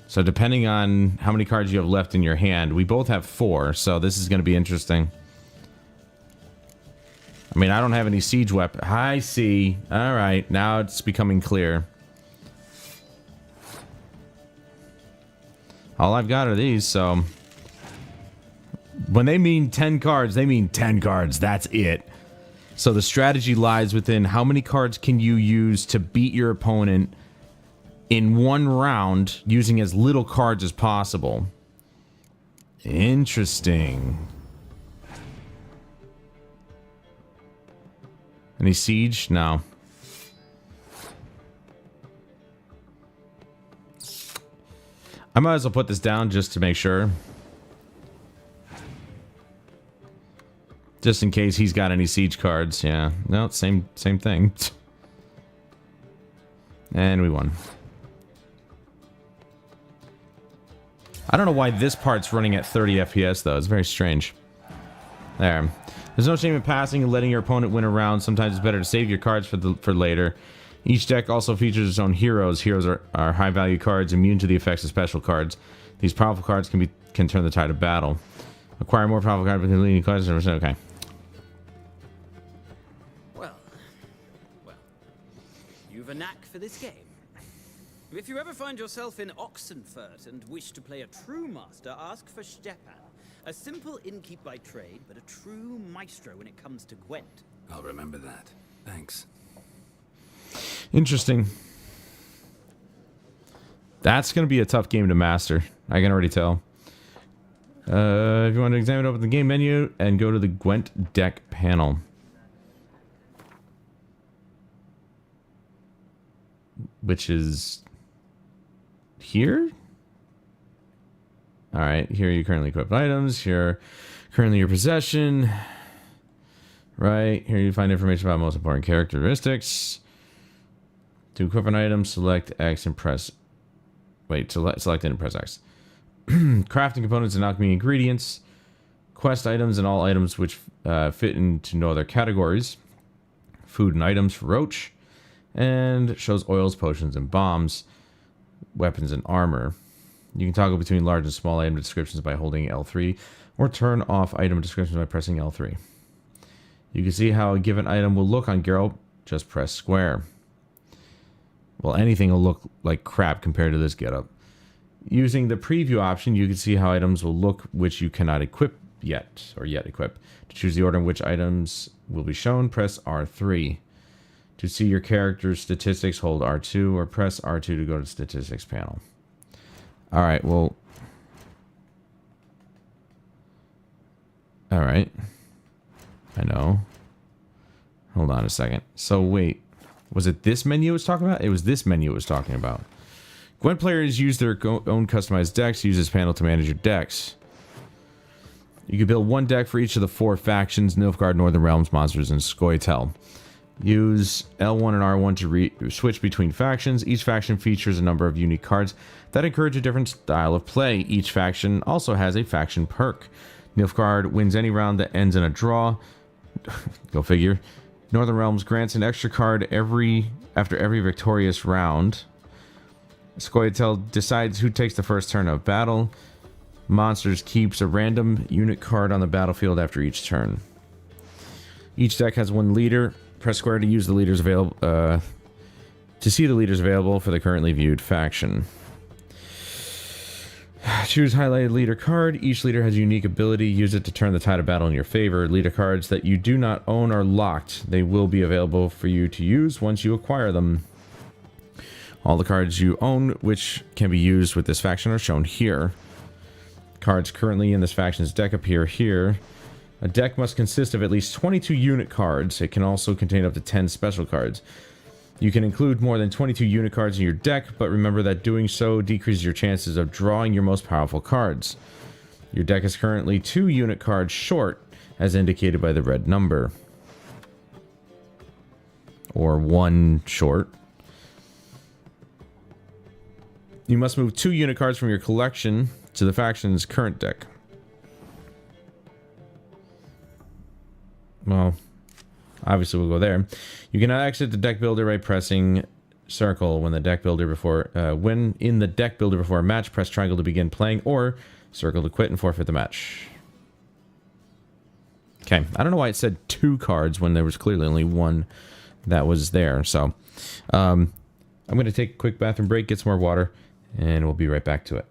So depending on how many cards you have left in your hand, we both have 4, so this is going to be interesting. I mean, I don't have any siege weapon. I see. All right, now it's becoming clear. All I've got are these, so... When they mean 10 cards, they mean 10 cards. That's it. So the strategy lies within how many cards can you use to beat your opponent in one round using as little cards as possible. Interesting. Any siege? No. I might as well put this down just to make sure. Just in case he's got any siege cards. Yeah. No, same thing. And we won. I don't know why this part's running at 30 FPS though. It's very strange. There. There's no shame in passing and letting your opponent win a round. Sometimes it's better to save your cards for later. Each deck also features its own heroes. Heroes are high value cards immune to the effects of special cards. These powerful cards can turn the tide of battle. Acquire more powerful cards with leading cards. Okay. Well, you've a knack for this game. If you ever find yourself in Oxenfurt and wish to play a true master, ask for Stepan. A simple innkeep by trade, but a true maestro when it comes to Gwent. I'll remember that. Thanks. Interesting. That's going to be a tough game to master. I can already tell. If you want to examine, open the game menu and go to the Gwent deck panel. which is here. All right, here you currently equip items. Here, currently your possession. Right here, you find information about most important characteristics. To equip an item, select X and press. Wait, select it and press X. Crafting components and alchemy ingredients. Quest items and all items which fit into no other categories. Food and items for Roach. And shows oils, potions, and bombs. Weapons and armor. You can toggle between large and small item descriptions by holding L3, or turn off item descriptions by pressing L3. You can see how a given item will look on Geralt. Just press square. Well, anything will look like crap compared to this getup. Using the preview option, you can see how items will look which you cannot equip yet, or yet equip. To choose the order in which items will be shown, press R3. To see your character's statistics, hold R2, or press R2 to go to the statistics panel. Alright, well... Alright. I know. Hold on a second. So, wait. Was it this menu I was talking about? It was this menu I was talking about. Gwent players use their own customized decks. Use this panel to manage your decks. You can build one deck for each of the 4 factions: Nilfgaard, Northern Realms, Monsters, and Scoia'tael. Use L1 and R1 to switch between factions. Each faction features a number of unique cards that encourage a different style of play. Each faction also has a faction perk. Nilfgaard wins any round that ends in a draw. Go figure. Northern Realms grants an extra card after every victorious round. Scoia'tael decides who takes the first turn of battle. Monsters keeps a random unit card on the battlefield after each turn. Each deck has one leader. Press square to use the leaders available. To see the leaders available for the currently viewed faction. Choose highlighted leader card. Each leader has a unique ability. Use it to turn the tide of battle in your favor. Leader cards that you do not own are locked. They will be available for you to use once you acquire them. All the cards you own which can be used with this faction are shown here. Cards currently in this faction's deck appear here. A deck must consist of at least 22 unit cards. It can also contain up to 10 special cards. You can include more than 22 unit cards in your deck, but remember that doing so decreases your chances of drawing your most powerful cards. Your deck is currently 2 unit cards short, as indicated by the red number. Or 1 short. You must move 2 unit cards from your collection to the faction's current deck. Well, obviously we'll go there. You cannot exit the deck builder by pressing circle when in the deck builder before a match. Press triangle to begin playing, or circle to quit and forfeit the match. Okay, I don't know why it said 2 cards when there was clearly only 1 that was there. So, I'm going to take a quick bathroom break, get some more water, and we'll be right back to it.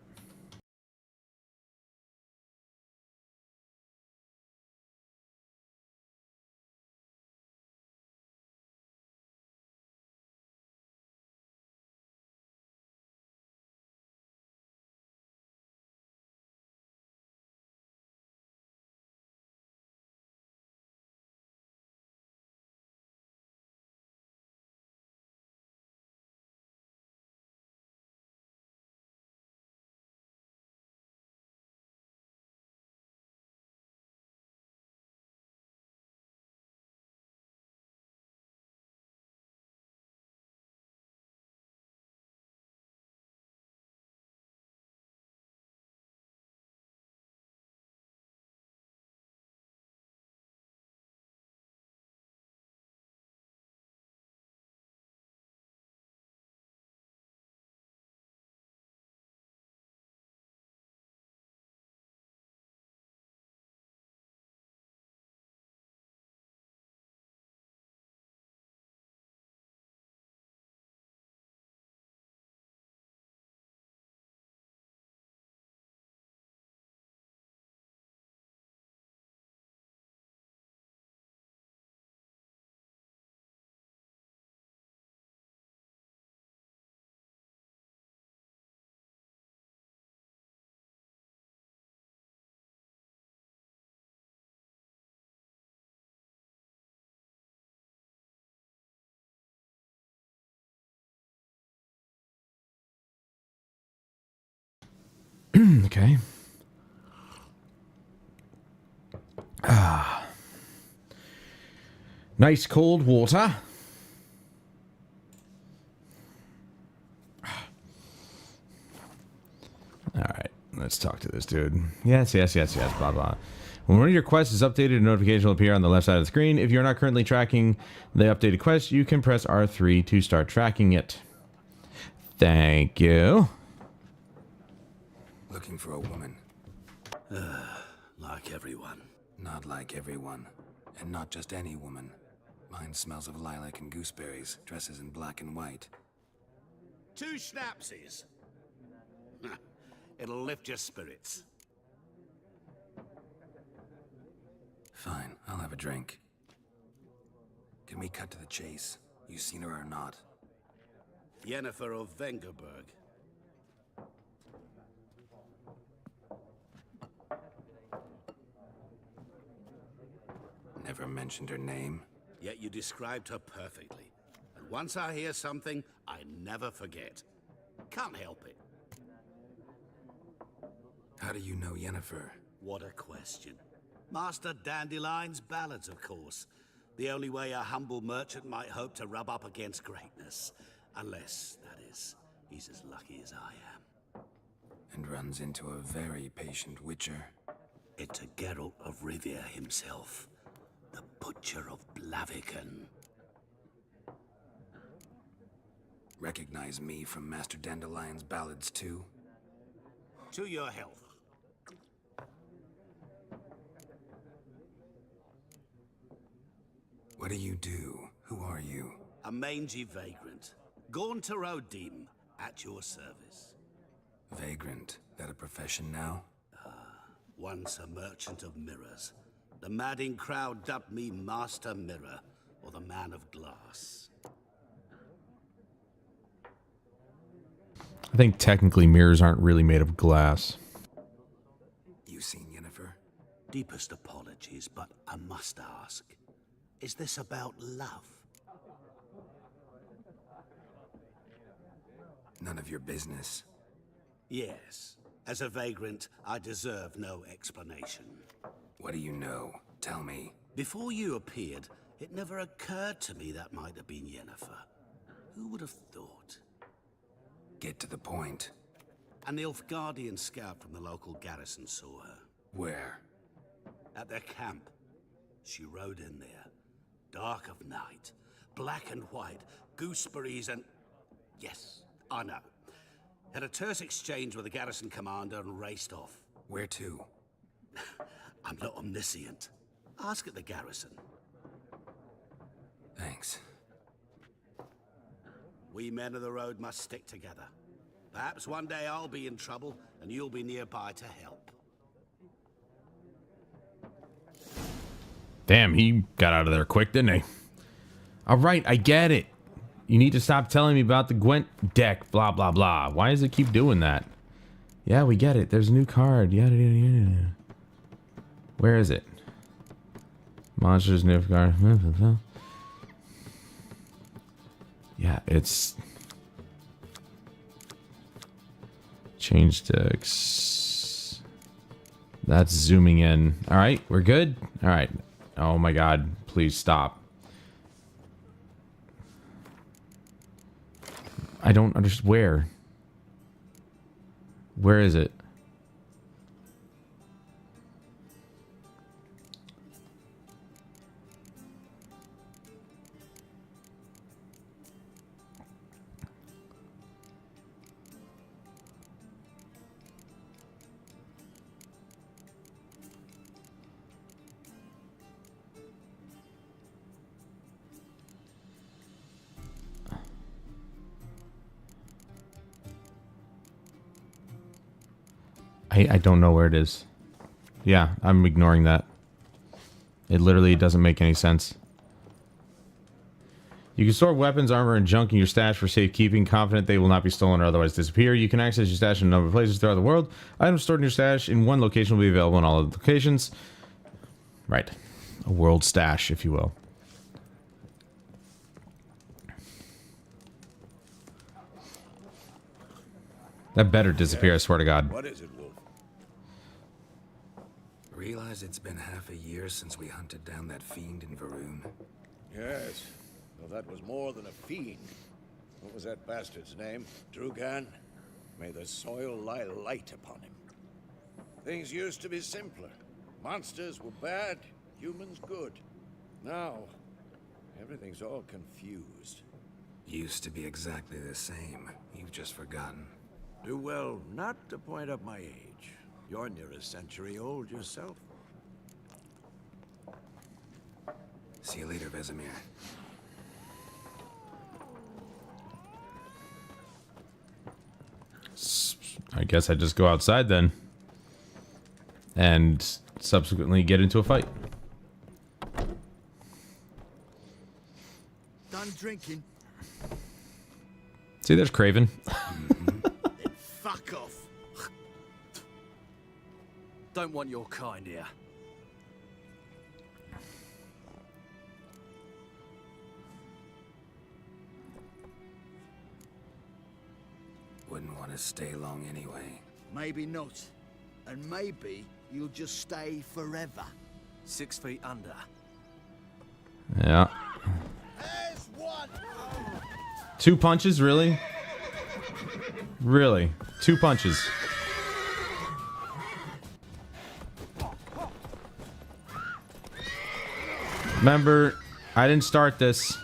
Okay. Ah. Nice cold water. Alright, let's talk to this dude. Yes, blah, blah. When one of your quests is updated, a notification will appear on the left side of the screen. If you're not currently tracking the updated quest, you can press R3 to start tracking it. Thank you. Looking for a woman. Like everyone. Not like everyone. And not just any woman. Mine smells of lilac and gooseberries, dresses in black and white. 2 schnapsies. It'll lift your spirits. Fine, I'll have a drink. Can we cut to the chase? You seen her or not? Yennefer of Vengerberg. Never mentioned her name. Yet you described her perfectly. And once I hear something, I never forget. Can't help it. How do you know Yennefer? What a question. Master Dandelion's ballads, of course. The only way a humble merchant might hope to rub up against greatness. Unless, that is, he's as lucky as I am. And runs into a very patient witcher. It's a Geralt of Rivia himself. The Butcher of Blaviken. Recognize me from Master Dandelion's ballads too? To your health. What do you do? Who are you? A mangy vagrant. Gone to Rodim, at your service. Vagrant. That a profession now? Once a merchant of mirrors. The madding crowd dubbed me Master Mirror, or the Man of Glass. I think technically mirrors aren't really made of glass. You seen Yennefer? Deepest apologies, but I must ask. Is this about love? None of your business. Yes. As a vagrant, I deserve no explanation. What do you know? Tell me. Before you appeared, it never occurred to me that might have been Yennefer. Who would have thought? Get to the point. An Nilfgaardian scout from the local garrison saw her. Where? At their camp. She rode in there. Dark of night. Black and white. Gooseberries and... Yes, I know. Had a terse exchange with the garrison commander and raced off. Where to? I'm not omniscient. Ask at the garrison. Thanks. We men of the road must stick together. Perhaps one day I'll be in trouble, and you'll be nearby to help. Damn, he got out of there quick, didn't he? Alright, I get it. You need to stop telling me about the Gwent deck, blah, blah, blah. Why does it keep doing that? Yeah, we get it. There's a new card. Yada, yada, yada. Where is it? Monsters, Nilfgaard. Yeah, it's... Change decks. That's zooming in. Alright, we're good? Alright. Oh my god, please stop. I don't understand. Where? Where is it? I don't know where it is. Yeah, I'm ignoring that. It literally doesn't make any sense. You can store weapons, armor, and junk in your stash for safekeeping, confident they will not be stolen or otherwise disappear. You can access your stash in a number of places throughout the world. Items stored in your stash in one location will be available in all of the locations. Right. A world stash, if you will. That better disappear, I swear to God. What is it, Wolf? Realize it's been half a year since we hunted down that fiend in Varun? Yes. Well, that was more than a fiend. What was that bastard's name? Drugan? May the soil lie light upon him. Things used to be simpler. Monsters were bad, humans good. Now, everything's all confused. Used to be exactly the same. You've just forgotten. Do well not to point up my age. You're near a century old yourself. See you later, Vesemir. I guess I just go outside then. And subsequently get into a fight. Done drinking. See, there's Craven. Fuck off. Don't want your kind here. Wouldn't want to stay long anyway. Maybe not. And maybe you'll just stay forever. 6 feet under. Yeah. 2 punches, really? Really? 2 punches. Remember, I didn't start this.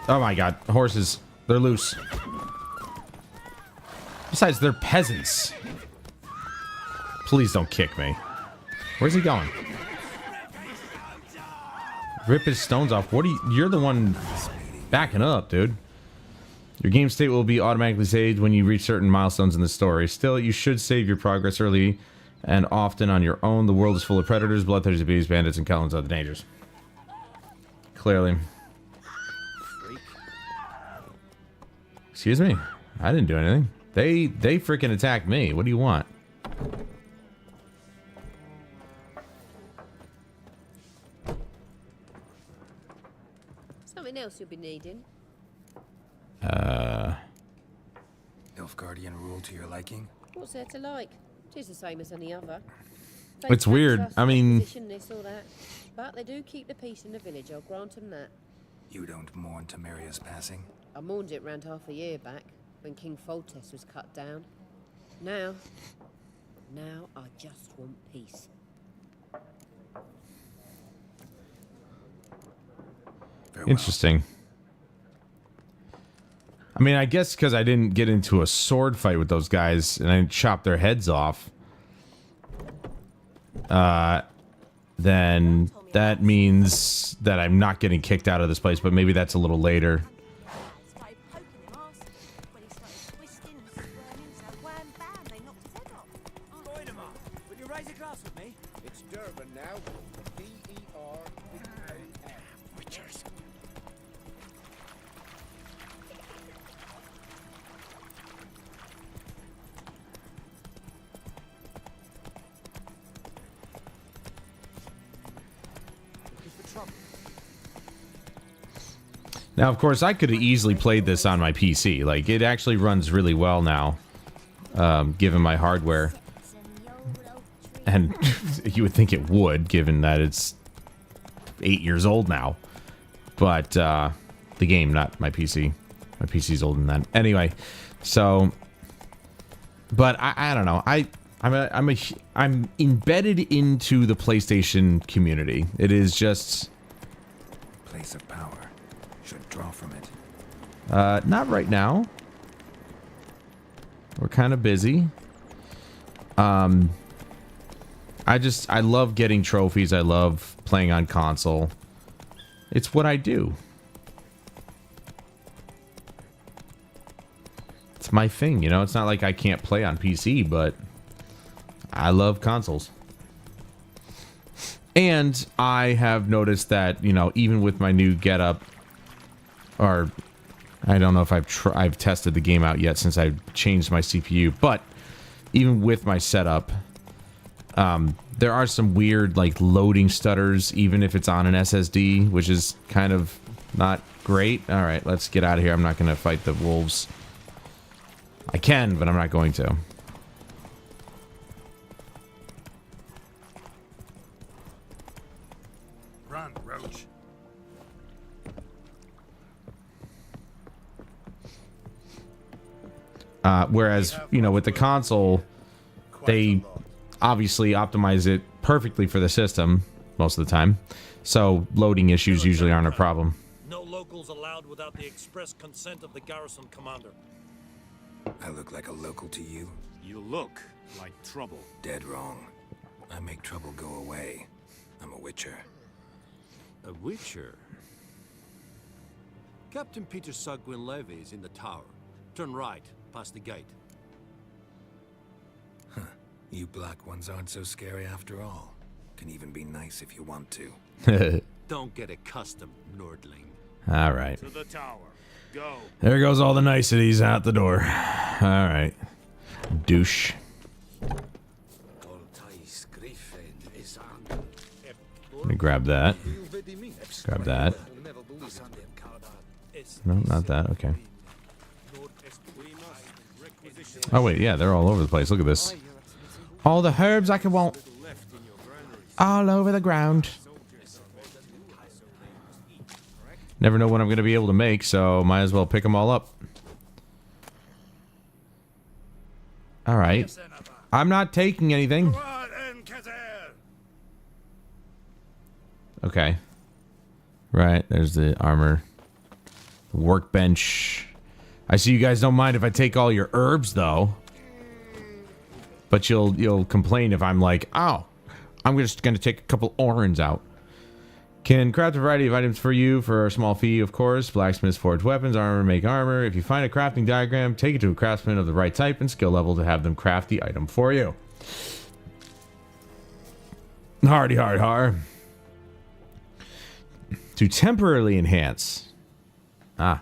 Oh my god, horses. They're loose. Besides, they're peasants. Please don't kick me. Where's he going? Rip his stones off. What are you? You're the one backing up, dude. Your game state will be automatically saved when you reach certain milestones in the story. Still, you should save your progress early and often on your own. The world is full of predators, bloodthirsty beasts, bandits, and countless other dangers. Clearly. Excuse me? I didn't do anything. They freaking attacked me. What do you want? Something else you'll be needing. Nilfgaardian rule to your liking? What's there to like? Tis the same as any other. It's weird. I mean, This or that. But they do keep the peace in the village, I'll grant them that. You don't mourn Temeria's passing? I mourned it round half a year back, when King Foltest was cut down. Now I just want peace. interesting. I mean, I guess because I didn't get into a sword fight with those guys and I didn't chop their heads off, then that means that I'm not getting kicked out of this place, but maybe that's a little later. Now, of course, I could have easily played this on my PC. Like, it actually runs really well now, given my hardware. And you would think it would, given that it's 8 years old now. But, the game, not my PC. My PC's older than that. Anyway, so... But, I don't know. I'm embedded into the PlayStation community. It is just... Place of power. Should draw from it. Not right now. We're kind of busy. I love getting trophies. I love playing on console. It's what I do. It's my thing, you know? It's not like I can't play on PC, but I love consoles. And I have noticed that, you know, even with my new getup, or I don't know if I've tested the game out yet since I've changed my CPU, but even with my setup, there are some weird like loading stutters, even if it's on an SSD, which is kind of not great. All right, let's get out of here. I'm not going to fight the wolves. I can, but I'm not going to. Run, Roach. Whereas, you know, with the console, they obviously optimize it perfectly for the system most of the time. So loading issues usually aren't a problem. No locals allowed without the express consent of the garrison commander. I look like a local to you? You look like trouble. Dead wrong. I make trouble go away. I'm a witcher. A witcher? Captain Peter Sagwin Levy is in the tower. Turn right, past the gate. Huh. You black ones aren't so scary after all. Can even be nice if you want to. Don't get accustomed, Nordling. All right. To the tower. Go. There goes all the niceties out the door. All right. Douche. Let me grab that. Grab that. No, not that. Okay. Oh, wait. Yeah, they're all over the place. Look at this. All the herbs I could want. All over the ground. Never know when I'm going to be able to make, so might as well pick them all up. All right. I'm not taking anything. Okay. Right, there's the armor. Workbench. I see you guys don't mind if I take all your herbs, though. But you'll complain if I'm like, oh, I'm just going to take a couple orange out. Can craft a variety of items for you for a small fee, of course. Blacksmiths forge weapons, armor, make armor. If you find a crafting diagram, take it to a craftsman of the right type and skill level to have them craft the item for you. Hardy hard har. To temporarily enhance. Ah.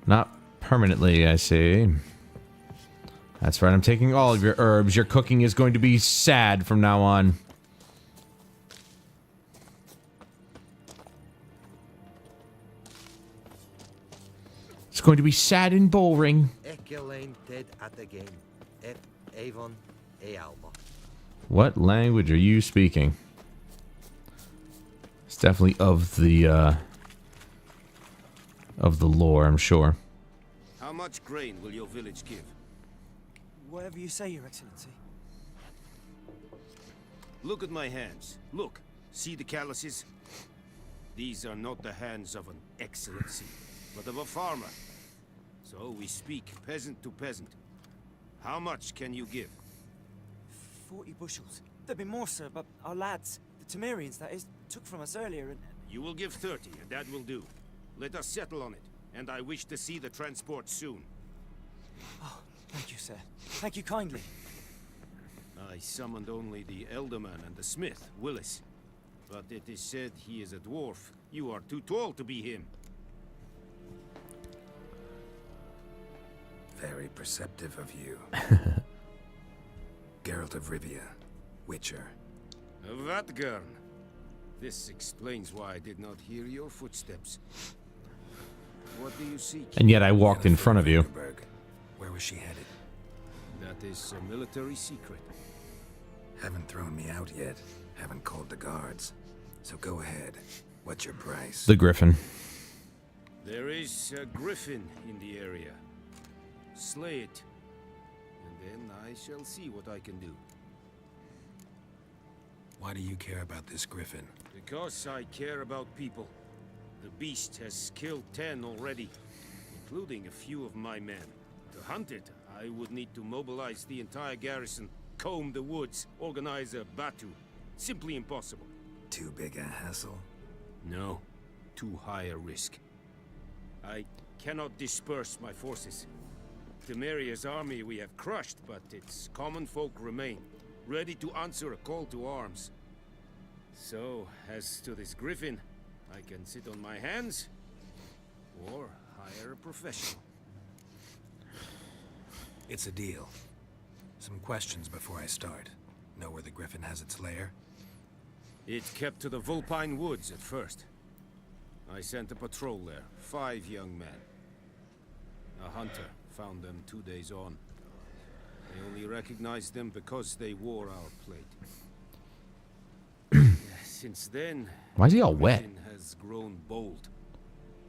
Not permanently, I see. That's right, I'm taking all of your herbs. Your cooking is going to be sad from now on. It's going to be sad and boring. What language are you speaking? It's definitely of the lore, I'm sure. How much grain will your village give? Whatever you say, Your Excellency. Look at my hands. Look. See the calluses? These are not the hands of an excellency, but of a farmer. So we speak peasant to peasant. How much can you give? 40 bushels. There'd be more, sir, but our lads, the Temerians, that is, took from us earlier and... You will give 30, and that will do. Let us settle on it, and I wish to see the transport soon. Oh, thank you, sir. Thank you kindly. I summoned only the Elderman and the smith, Willis. But it is said he is a dwarf. You are too tall to be him. Very perceptive of you. Geralt of Rivia, Witcher. Vatgern. This explains why I did not hear your footsteps. What do you seek? And yet I walked in front of you. Where was she headed? That is a military secret. Haven't thrown me out yet. Haven't called the guards. So go ahead. What's your price? The Griffin. There is a griffin in the area. Slay it, and then I shall see what I can do. Why do you care about this griffin? Because I care about people. The beast has killed 10 already, including a few of my men. To hunt it, I would need to mobilize the entire garrison, comb the woods, organize a batu. Simply impossible. Too big a hassle? No, too high a risk. I cannot disperse my forces. Temeria's army we have crushed, but its common folk remain, ready to answer a call to arms. So, as to this griffin, I can sit on my hands, or hire a professional. It's a deal. Some questions before I start. Know where the griffin has its lair? It kept to the Vulpine Woods at first. I sent a patrol there, 5 young men. A hunter, found them 2 days on. They only recognized them because they wore our plate. Since then, why is he all wet? Griffin has grown bold.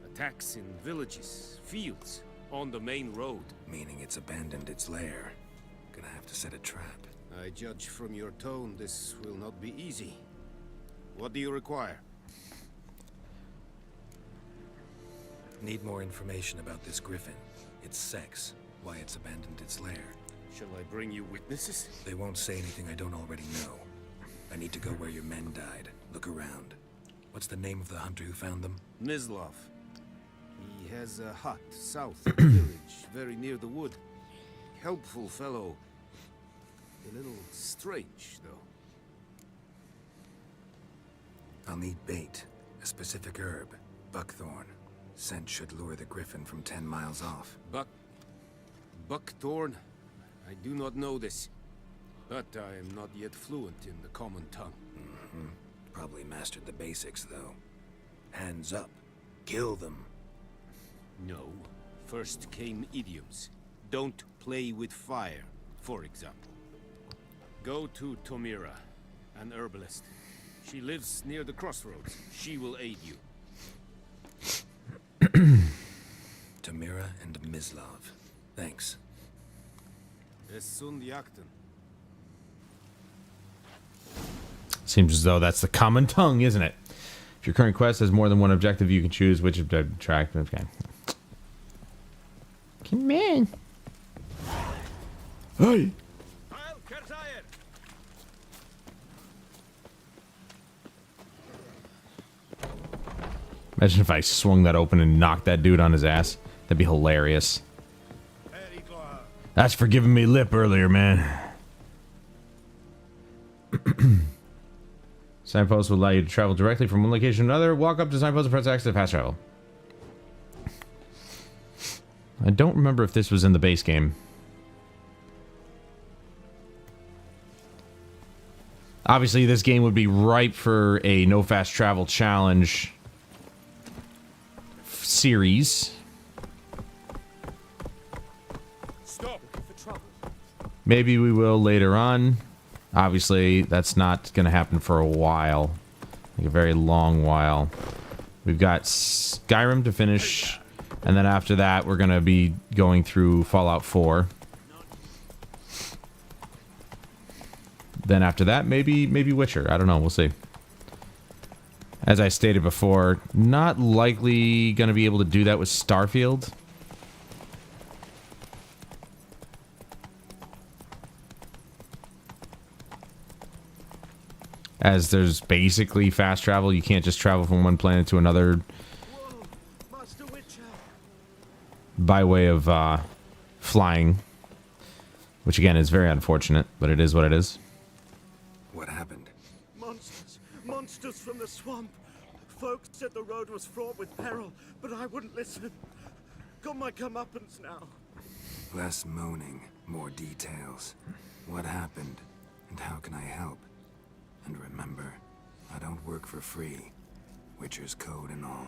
Attacks in villages, fields, on the main road. Meaning it's abandoned its lair. Gonna have to set a trap. I judge from your tone this will not be easy. What do you require? Need more information about this griffin. Its sex, why it's abandoned its lair. Shall I bring you witnesses? They won't say anything I don't already know. I need to go where your men died. Look around. What's the name of the hunter who found them? Mislav. He has a hut south of the village, very near the wood. Helpful fellow. A little strange, though. I'll need bait. A specific herb. Buckthorn. Scent should lure the griffin from 10 miles off. Buckthorn? I do not know this. But I am not yet fluent in the common tongue. Probably mastered the basics, though. Hands up. Kill them. No. First came idioms. Don't play with fire, for example. Go to Tomira, an herbalist. She lives near the crossroads. She will aid you. Tomira and Mislav. Thanks. Esund Yakten. Seems as though that's the common tongue, isn't it? If your current quest has more than one objective, you can choose which objective to track. Okay. Come in. Hey. Imagine if I swung that open and knocked that dude on his ass. That'd be hilarious. That's for giving me lip earlier, man. Signposts will allow you to travel directly from one location to another. Walk up to signposts and press X to fast travel. I don't remember if this was in the base game. Obviously, this game would be ripe for a no fast travel challenge series. Stop for trouble. Maybe we will later on. Obviously, that's not going to happen for a while. Like a very long while. We've got Skyrim to finish. And then after that, we're going to be going through Fallout 4. Then after that, maybe Witcher. I don't know. We'll see. As I stated before, not likely going to be able to do that with Starfield. As there's basically fast travel. You can't just travel from one planet to another by way of flying. Which again is very unfortunate, but it is what it is. What happened? Monsters! Monsters from the swamp! Folks said the road was fraught with peril, but I wouldn't listen. Got my comeuppance now. Less moaning, more details. What happened, and how can I help? And remember, I don't work for free. Witcher's code and all.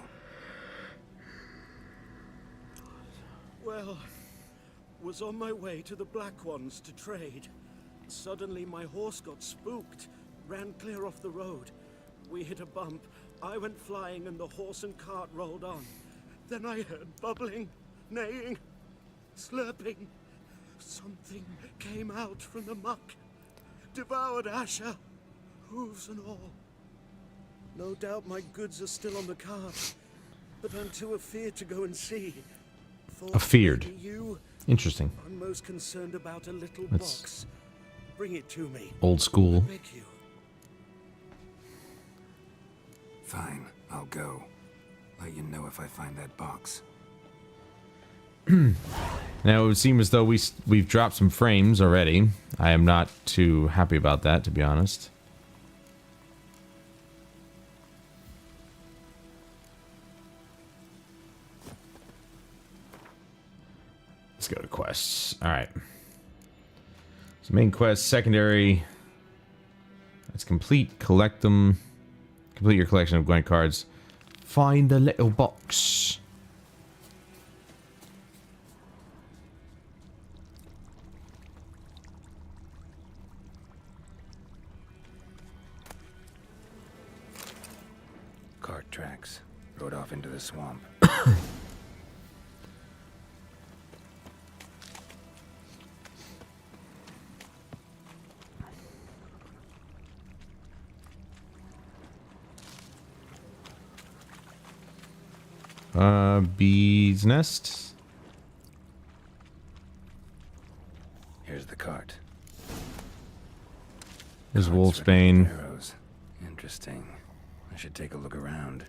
Well, was on my way to the Black Ones to trade. Suddenly my horse got spooked, ran clear off the road. We hit a bump, I went flying and the horse and cart rolled on. Then I heard bubbling, neighing, slurping. Something came out from the muck, devoured Asher, hooves and all. No doubt my goods are still on the cart, but I'm too afeared to go and see. Afeared. Interesting. I'm most concerned about a little That's box. Bring it to me. Old school. I beg you. Fine, I'll go. Let you know if I find that box. Now it would seem as though we've dropped some frames already. I am not too happy about that, to be honest. Let's go to quests. Alright. So main quest, secondary. Let's complete. Collect them. Complete your collection of Gwent cards. Find the little box. tracks. Rode off into the swamp. Bee's nest. Here's the cart. There's Cart's riddled Wolfsbane. with arrows. Interesting. I should take a look around.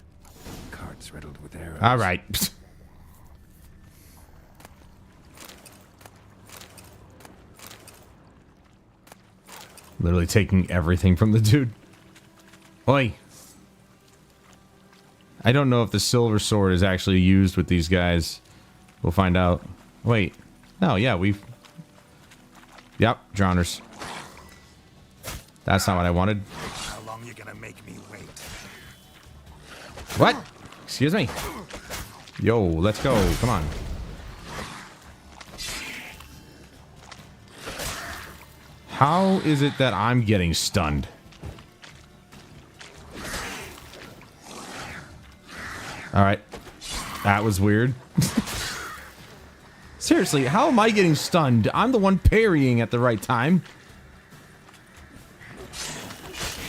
Cart's riddled with arrows. All right. Literally taking everything from the dude. Oi. I don't know if the silver sword is actually used with these guys. We'll find out. Wait. No, yeah, we've... Yep, drowners. That's not what I wanted. How long you gonna make me wait? What? Excuse me. Yo, let's go. Come on. How is it that I'm getting stunned? Alright. That was weird. Seriously, how am I getting stunned? I'm the one parrying at the right time.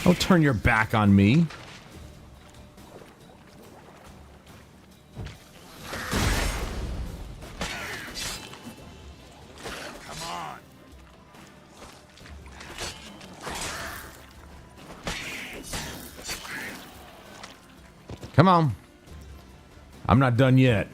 Don't turn your back on me. Come on. Come on. I'm not done yet.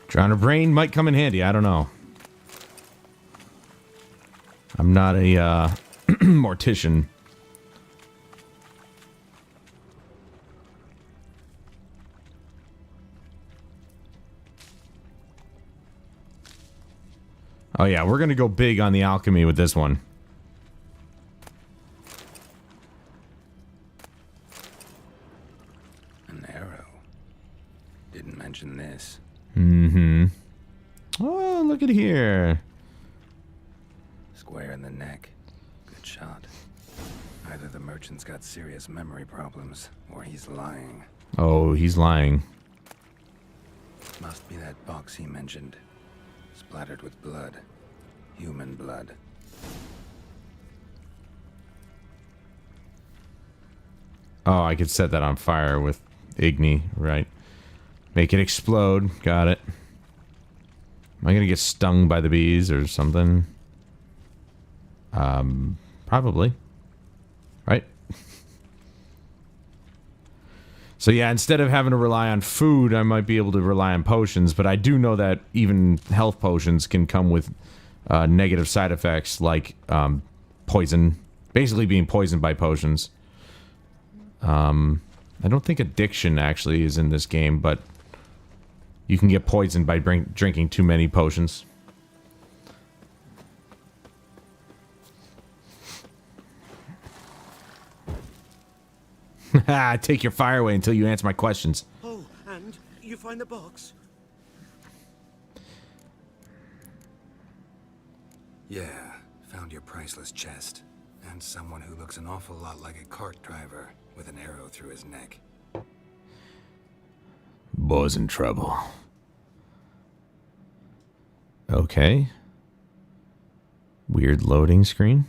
Drowner brain might come in handy. I don't know. I'm not a mortician. Oh yeah, we're gonna go big on the alchemy with this one. An arrow. Didn't mention this. Mm-hmm. Oh, look at here. Square in the neck. Good shot. Either the merchant's got serious memory problems, or he's lying. Oh, he's lying. Must be that box he mentioned. Splattered with blood. Human blood. Oh, I could set that on fire with Igni, right? Make it explode. Got it. Am I gonna get stung by the bees or something? Probably. Right? So yeah, instead of having to rely on food, I might be able to rely on potions, but I do know that even health potions can come with negative side effects like poison. Basically being poisoned by potions. I don't think addiction actually is in this game, but you can get poisoned by drinking too many potions. Take your fire away until you answer my questions. Oh, and you find the box? Yeah, found your priceless chest. And someone who looks an awful lot like a cart driver with an arrow through his neck. Boy's in trouble. Okay. Weird loading screen.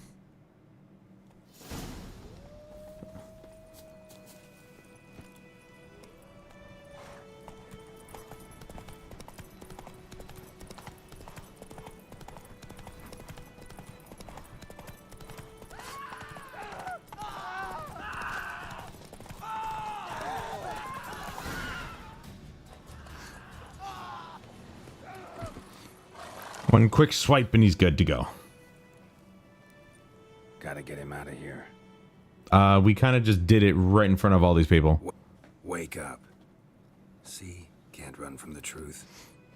One quick swipe and he's good to go. Gotta get him out of here. We kind of just did it right in front of all these people. Wake up. See? Can't run from the truth.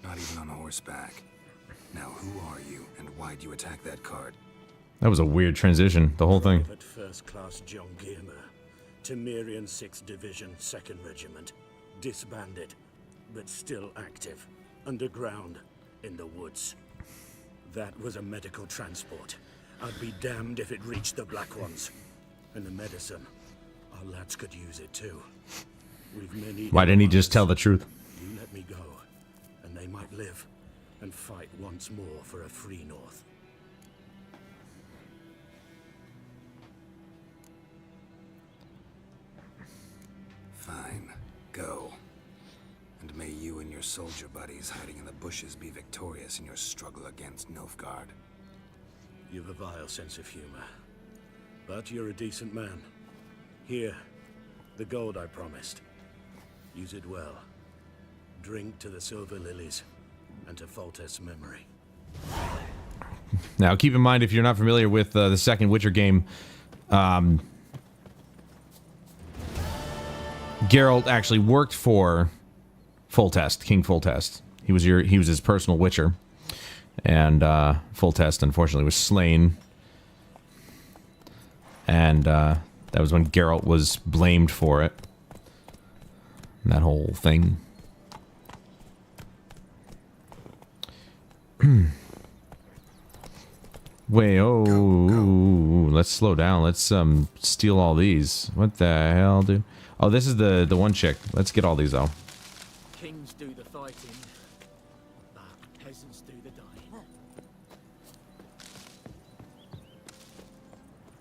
Not even on horseback. Now who are you and why'd you attack that cart? That was a weird transition, the whole thing. Private First Class John Giermer, Temerian 6th Division, 2nd Regiment. Disbanded, but still active. Underground, in the woods. That was a medical transport. I'd be damned if it reached the Black Ones. And the medicine, our lads could use it too. We've many. Why didn't he just tell the truth? You let me go, and they might live and fight once more for a free North. Fine. Go. And may you and your soldier buddies hiding in the bushes be victorious in your struggle against Nilfgaard. You've a vile sense of humor. But you're a decent man. Here, the gold I promised. Use it well. Drink to the silver lilies, and to Foltest's memory. Now, keep in mind, if you're not familiar with the second Witcher game, Geralt actually worked for Foltest, King Foltest. He was his personal Witcher, and Foltest unfortunately was slain, and that was when Geralt was blamed for it. And that whole thing. Wait, let's slow down. Let's steal all these. What the hell, dude? Oh, this is the one chick. Let's get all these though. Kings do the fighting, but peasants do the dying.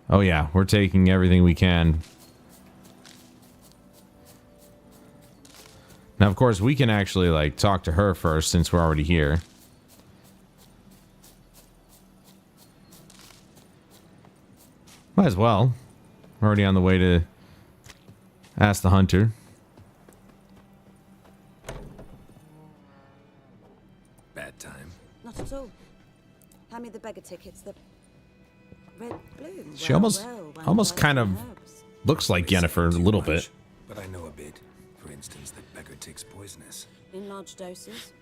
Oh yeah, we're taking everything we can. Now, of course, we can actually like talk to her first since we're already here. Might as well. We're already on the way to ask the hunter. Bad time. Not at all. Hand me the beggar tickets. The red bloom. She almost kind of looks like Yennefer a little bit. But I know a bit. For instance, that beggar tick's poisonous. In large doses.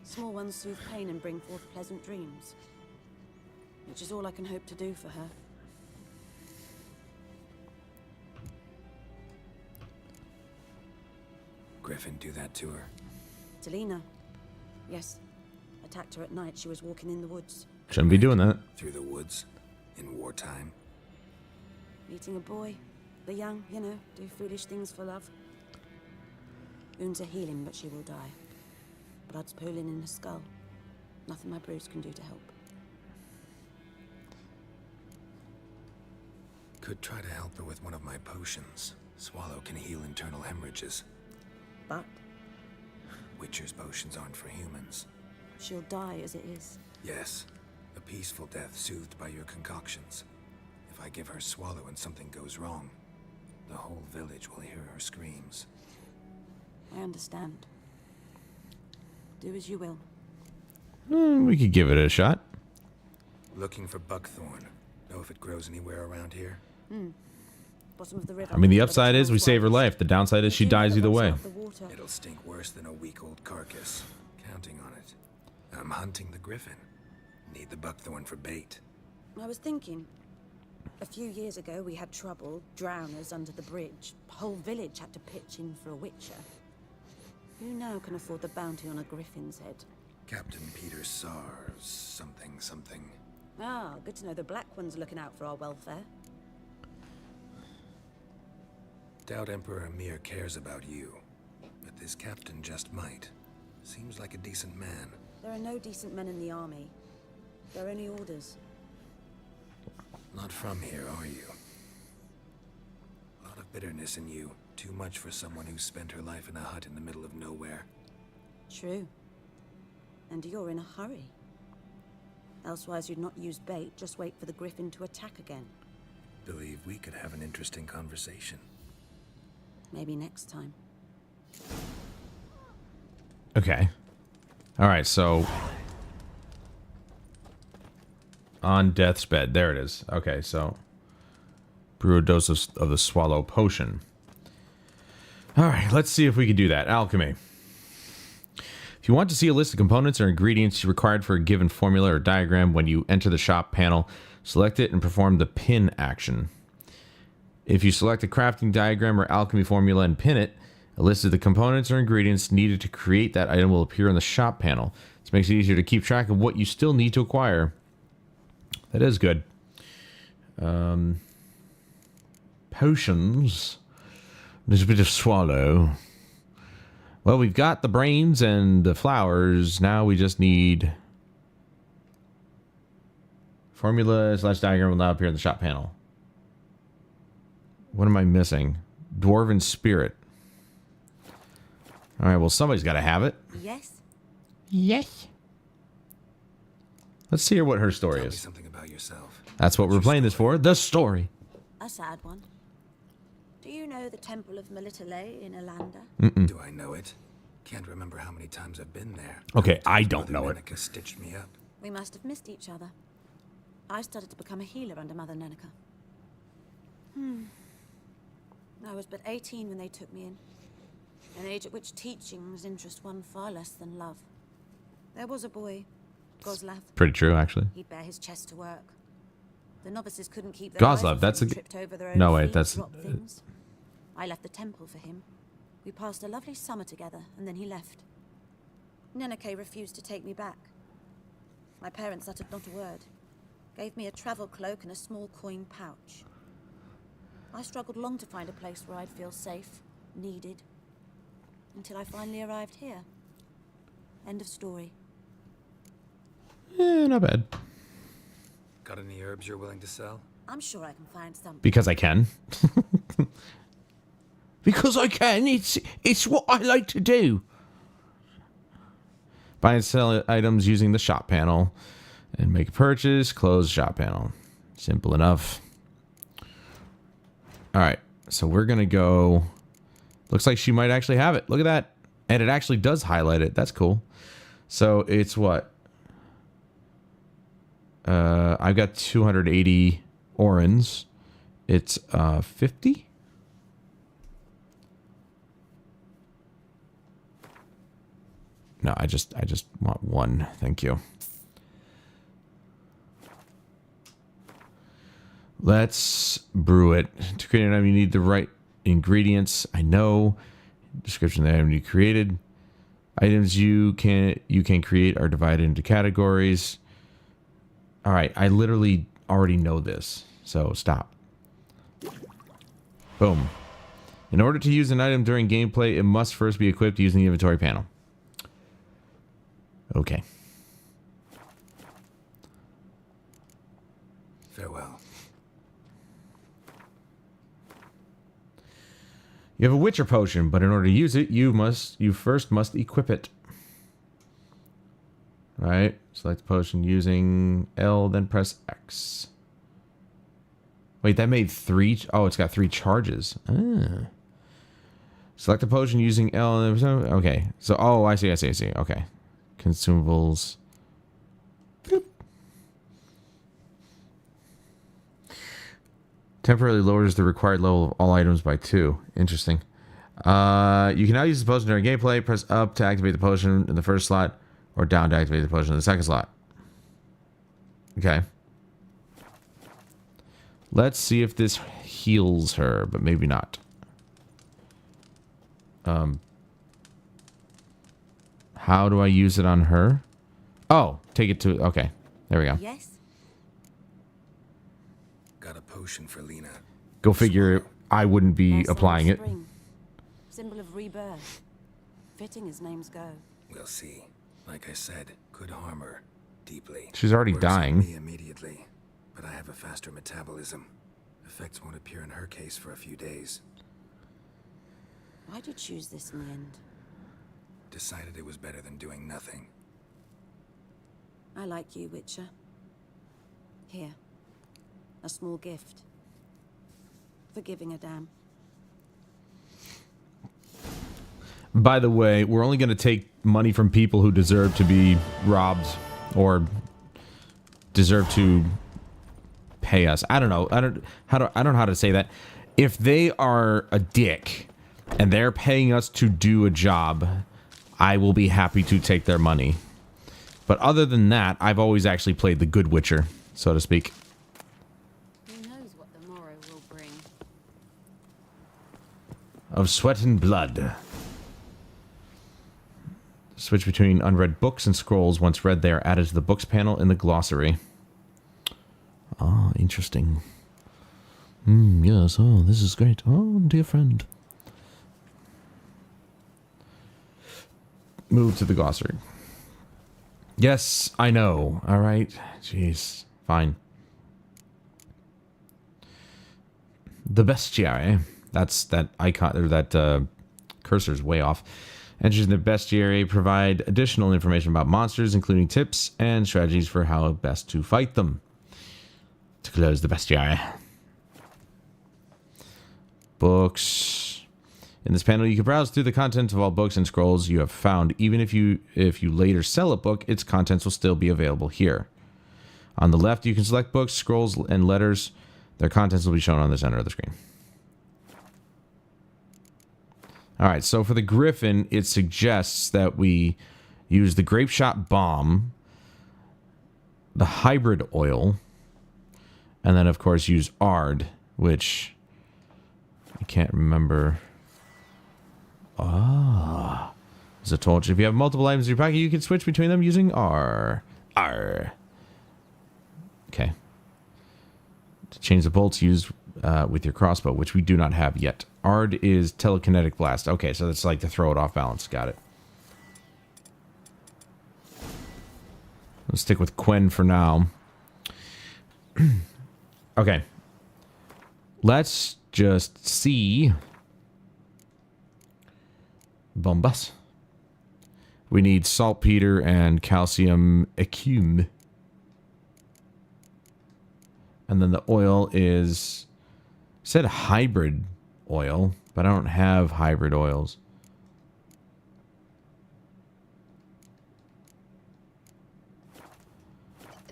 Small ones soothe pain and bring forth pleasant dreams. Which is all I can hope to do for her. Griffin do that to her? Delina. Yes. Attacked her at night. She was walking in the woods. Shouldn't be doing that. Through the woods? In wartime? Meeting a boy. The young, you know, do foolish things for love. Wounds are healing, but she will die. Blood's pooling in her skull. Nothing my brews can do to help. Could try to help her with one of my potions. Swallow can heal internal hemorrhages. But Witcher's potions aren't for humans. she'll die as it is. Yes. A peaceful death soothed by your concoctions. If I give her Swallow and something goes wrong, the whole village will hear her screams. I understand. Do as you will. We could give it a shot. Looking for buckthorn. Know if it grows anywhere around here? Bottom of the river. I mean, the upside is we save her life. The downside is she dies either way. It'll stink worse than a week-old carcass. Counting on it. I'm hunting the griffin. Need the buckthorn for bait. I was thinking, a few years ago we had trouble, drowners under the bridge. The whole village had to pitch in for a witcher. Who now can afford the bounty on a griffin's head? Captain Peter Sars, something. Ah, good to know the Black One's looking out for our welfare. Doubt Emperor Emir cares about you, but this captain just might. Seems like a decent man. There are no decent men in the army. There are only orders. Not from here, are you? A lot of bitterness in you. Too much for someone who spent her life in a hut in the middle of nowhere. True. And you're in a hurry. Elsewise you'd not use bait, just wait for the griffin to attack again. Believe we could have an interesting conversation. Maybe next time. Okay. Alright, so... on death's bed. There it is. Okay, so... brew a dose of the Swallow potion. Alright, let's see if we can do that. Alchemy. If you want to see a list of components or ingredients required for a given formula or diagram when you enter the shop panel, select it and perform the pin action. If you select a crafting diagram or alchemy formula and pin it, a list of the components or ingredients needed to create that item will appear on the shop panel. This makes it easier to keep track of what you still need to acquire. That is good. Potions. There's a bit of swallow. Well, we've got the brains and the flowers. Now we just need... Formula / diagram will now appear in the shop panel. What am I missing? Dwarven spirit. All right, well, somebody's got to have it. Yes. Yes. Let's hear what her story is. Something about yourself. That's what we're playing this for. The story. A sad one. Do you know the Temple of Melitele in Alanda? Do I know it? Can't remember how many times I've been there. Okay, I don't know it. Neneka stitched me up. We must have missed each other. I started to become a healer under Mother Neneka. I was but 18 when they took me in. An age at which teachings interest one far less than love. There was a boy, Goslav. Pretty true, actually. He'd bear his chest to work. The novices couldn't keep their eyes Goslav, that's a... tripped over their own No, wait, feet, that's... dropped things. I left the temple for him. We passed a lovely summer together, and then he left. Neneke refused to take me back. My parents uttered not a word. Gave me a travel cloak and a small coin pouch. I struggled long to find a place where I'd feel safe, needed, until I finally arrived here. End of story. Not bad. Got any herbs you're willing to sell? I'm sure I can find some. Because I can. Because I can. It's what I like to do. Buy and sell items using the shop panel. And make a purchase. Close shop panel. Simple enough. Alright. So we're going to go... Looks like she might actually have it. Look at that. And it actually does highlight it. That's cool. So it's what? I've got 280 orans. It's 50? No, I just want one. Thank you. Let's brew it. To create an item, you need the right ingredients. I know. Description of the item you created. Items you can create are divided into categories. All right, I literally already know this, so stop. Boom. In order to use an item during gameplay, it must first be equipped using the inventory panel. Okay. Farewell. You have a Witcher potion, but in order to use it, you first must equip it. All right. Select the potion using L, then press X. Wait, that made 3... Oh, it's got 3 charges. Ah. Select the potion using L. Okay. So, oh, I see. Okay. Consumables. Boop. Temporarily lowers the required level of all items by 2. Interesting. You can now use the potion during gameplay. Press up to activate the potion in the first slot, or down to activate the potion in the second slot. Okay. Let's see if this heals her, but maybe not. How do I use it on her? Oh, take it to... Okay. There we go. Yes. Got a potion for Lena. Go figure I wouldn't be applying it. Symbol of rebirth. Fitting as names go. We'll see. Like I said, could harm her deeply. She's already Works on dying. me immediately, but I have a faster metabolism. Effects won't appear in her case for a few days. Why'd you choose this in the end? Decided it was better than doing nothing. I like you, Witcher. Here. A small gift. For giving a damn. By the way, we're only going to take money from people who deserve to be robbed or deserve to pay us. I don't know. I don't know how to say that. If they are a dick and they're paying us to do a job, I will be happy to take their money. But other than that, I've always actually played the good Witcher, so to speak. Who knows what the morrow will bring? Of sweat and blood. Switch between unread books and scrolls. Once read, they are added to the books panel in the glossary. Ah, interesting. Yes, oh, this is great. Oh, dear friend. Move to the glossary. Yes, I know. All right. Jeez. Fine. The bestiary. That's that icon, or that cursor's way off. Entries in the bestiary provide additional information about monsters, including tips and strategies for how best to fight them. To close the bestiary. Books. In this panel, you can browse through the contents of all books and scrolls you have found. Even if you later sell a book, its contents will still be available here. On the left, you can select books, scrolls, and letters. Their contents will be shown on the center of the screen. All right, so for the Griffin, it suggests that we use the Grape Shot Bomb, the Hybrid Oil, and then, of course, use Ard, which I can't remember. Ah. As a torch. If you have multiple items in your pocket, you can switch between them using R. R. Okay. To change the bolts, use with your crossbow, which we do not have yet. Ard is telekinetic blast. Okay, so that's like to throw it off balance. Got it. Let's stick with Quen for now. Okay. Let's just see. Bombas. We need saltpeter and calcium ecume. And then the oil is... It said hybrid oil, but I don't have hybrid oils.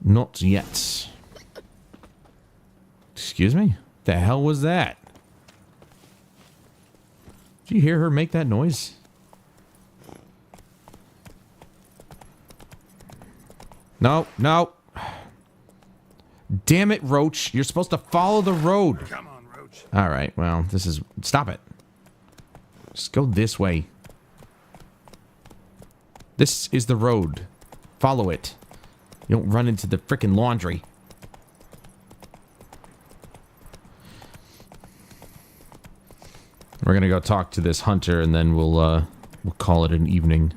Not yet. Excuse me? The hell was that? Did you hear her make that noise? No, no. Damn it, Roach. You're supposed to follow the road. Come on, Roach. All right, well, this is... Stop it. Just go this way. This is the road. Follow it. You don't run into the frickin' laundry. We're gonna go talk to this hunter, and then we'll call it an evening.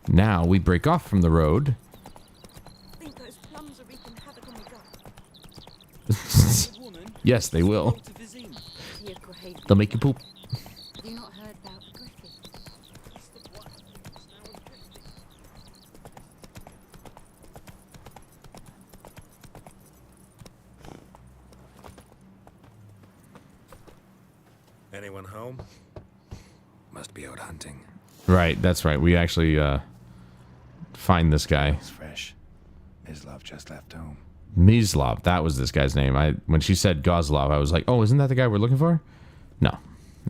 Now we break off from the road. I think those plums are wreaking havoc on the gut. Yes, they will. They'll make you poop. Have you not heard about the Griffin? Anyone home? Must be out hunting. Right, that's right. We actually find this guy. It's fresh. Mislav just left home. Mislav, that was this guy's name. When she said Gozlov, I was like, oh, isn't that the guy we're looking for? No,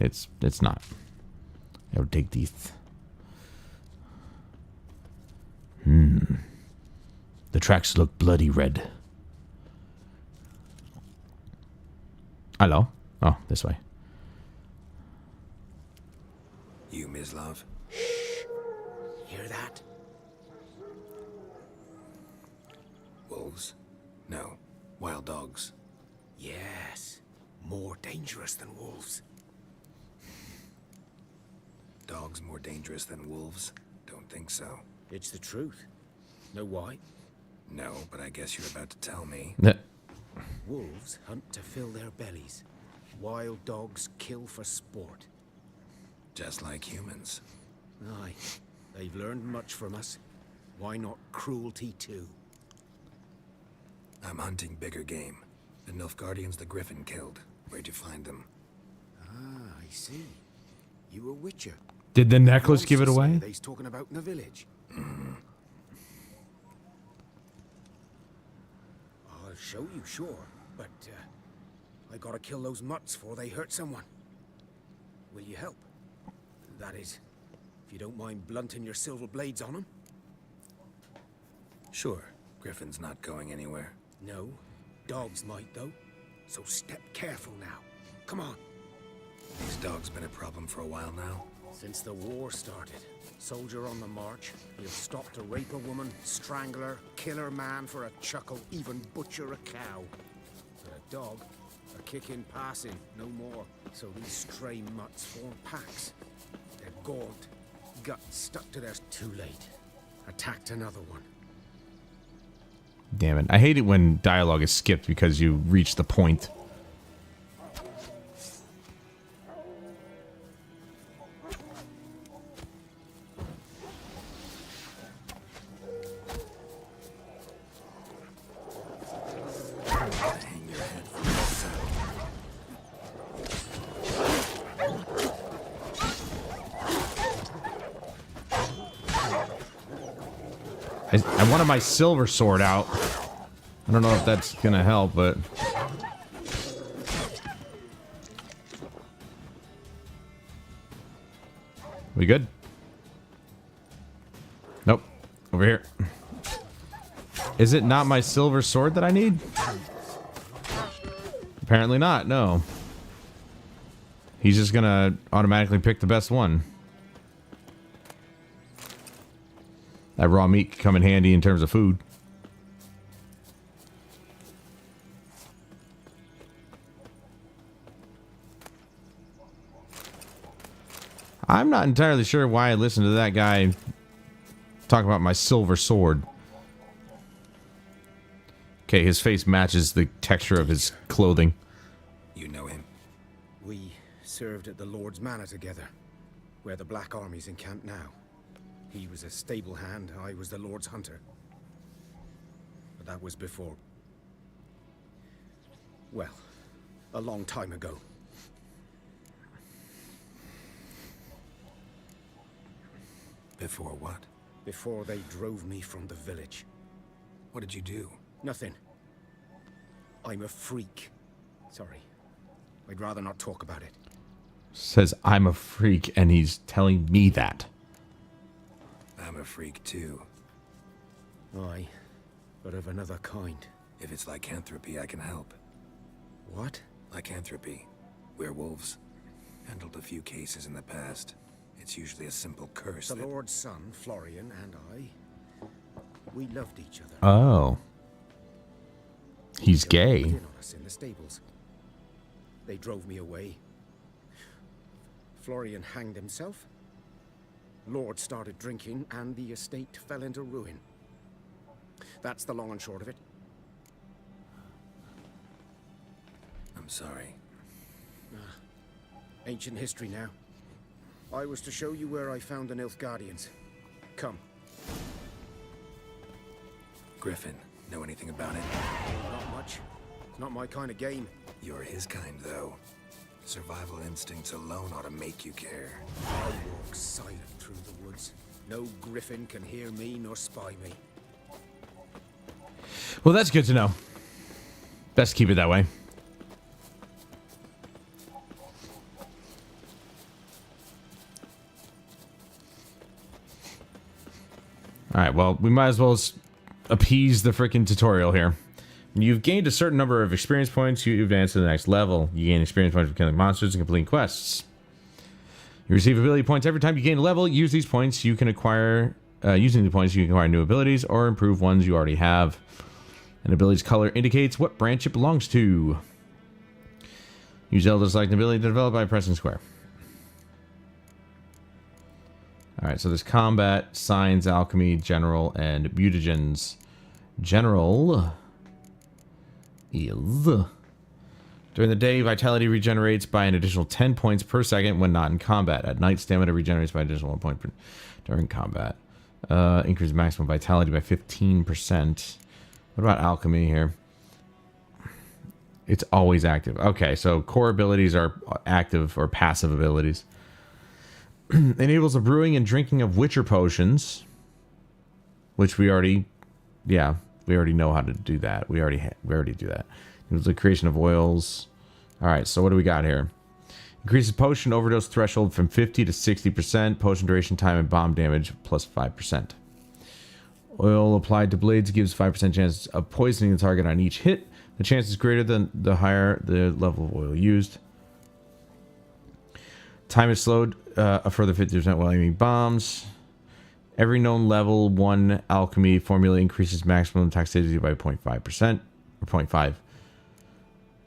it's not. I would take these. The tracks look bloody red. Hello? Oh, this way. You, Mislav? Hear that? Wolves? No. Wild dogs. Yes. More dangerous than wolves. Dogs more dangerous than wolves? Don't think so. It's the truth. Know why? No, but I guess you're about to tell me. Wolves hunt to fill their bellies. Wild dogs kill for sport. Just like humans. Aye. They've learned much from us. Why not cruelty too? I'm hunting bigger game. The Nilfgaardians the Griffin killed. Where'd you find them? Ah, I see. You a witcher. Did the necklace give it away? They's talking about in the village. I'll show you, sure, but I gotta kill those mutts before they hurt someone. Will you help? That is, if you don't mind blunting your silver blades on them. Sure. Griffin's not going anywhere. No, dogs might though. So step careful now. Come on. This dog's been a problem for a while now. Since the war started, soldier on the march, you've stopped to rape a woman, strangle her, kill her man for a chuckle, even butcher a cow. But a dog, a kick in passing, no more. So these stray mutts form packs. They're gaunt, guts stuck to their... Too late. Attacked another one. Damn it. I hate it when dialogue is skipped because you reach the point. I wanted my silver sword out. I don't know if that's gonna help, but... We good? Nope. Over here. Is it not my silver sword that I need? Apparently not, no. He's just gonna automatically pick the best one. That raw meat could come in handy in terms of food. I'm not entirely sure why I listened to that guy talk about my silver sword. Okay, his face matches the texture of his clothing. You know him. We served at the Lord's Manor together, where the Black Army's encamped now. He was a stable hand, I was the Lord's hunter. But that was before... well, a long time ago. Before what? Before they drove me from the village. What did you do? Nothing. I'm a freak. Sorry. I'd rather not talk about it. Says I'm a freak, and he's telling me that. I'm a freak too. Aye, but of another kind. If it's lycanthropy, I can help. What? Lycanthropy. Werewolves. Handled a few cases in the past. It's usually a simple curse. The Lord's son, Florian, and I, we loved each other. Oh. He's gay. In on us in the stables. They drove me away. Florian hanged himself. Lord started drinking, and the estate fell into ruin. That's the long and short of it. I'm sorry. Ancient history now. I was to show you where I found the Nilfgaardians. Come. Griffin, know anything about it? Not much. It's not my kind of game. You're his kind, though. Survival instincts alone ought to make you care. I walk silent through the woods. No griffin can hear me nor spy me. Well, that's good to know. Best keep it that way. Alright, well, we might as well appease the freaking tutorial here. You've gained a certain number of experience points. You advance to the next level. You gain experience points for killing monsters and completing quests. You receive ability points every time you gain a level. Use these points. You can acquire... using the points, you can acquire new abilities or improve ones you already have. An ability's color indicates what branch it belongs to. Use Zelda's select an ability to develop by pressing square. Alright, so there's combat, signs, alchemy, general, and mutagens. General is... During the day, vitality regenerates by an additional 10 points per second when not in combat. At night, stamina regenerates by an additional 1 point during combat. Increase maximum vitality by 15%. What about alchemy here? It's always active. Okay, so core abilities are active or passive abilities. Enables the brewing and drinking of witcher potions, which we already, we already know how to do that. We already do that. It was the creation of oils, Alright, so what do we got here? Increases potion overdose threshold from 50 to 60%. Potion duration time and bomb damage plus 5%. Oil applied to blades gives 5% chance of poisoning the target on each hit. The chance is greater than the higher the level of oil used. Time is slowed a further 50% while aiming bombs. Every known level 1 alchemy formula increases maximum toxicity by 0.5% or 0.5.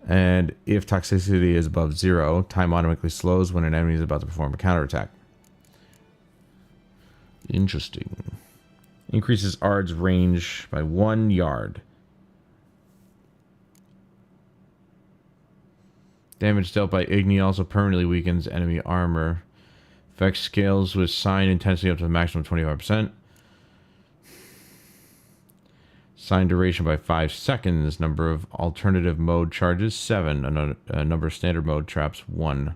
And if toxicity is above 0, time automatically slows when an enemy is about to perform a counterattack. Interesting. Increases Ard's range by 1 yard. Damage dealt by Igni also permanently weakens enemy armor. Effect scales with sign intensity up to the maximum 25%. Sign duration by 5 seconds. Number of alternative mode charges 7. Number of standard mode traps 1.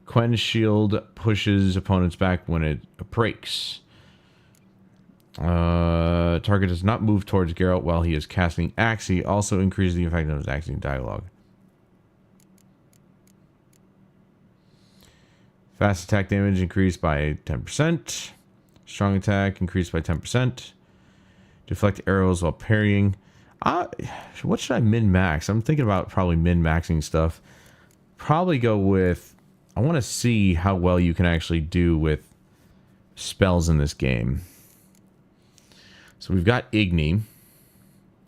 Quen shield pushes opponents back when it breaks. Target does not move towards Geralt while he is casting Axii. Also increases the effectiveness of Axii dialogue. Fast attack damage increased by 10%. Strong attack increased by 10%. Deflect arrows while parrying. What should I min-max? I'm thinking about probably min-maxing stuff. Probably go with... I want to see how well you can actually do with spells in this game. So we've got Igni.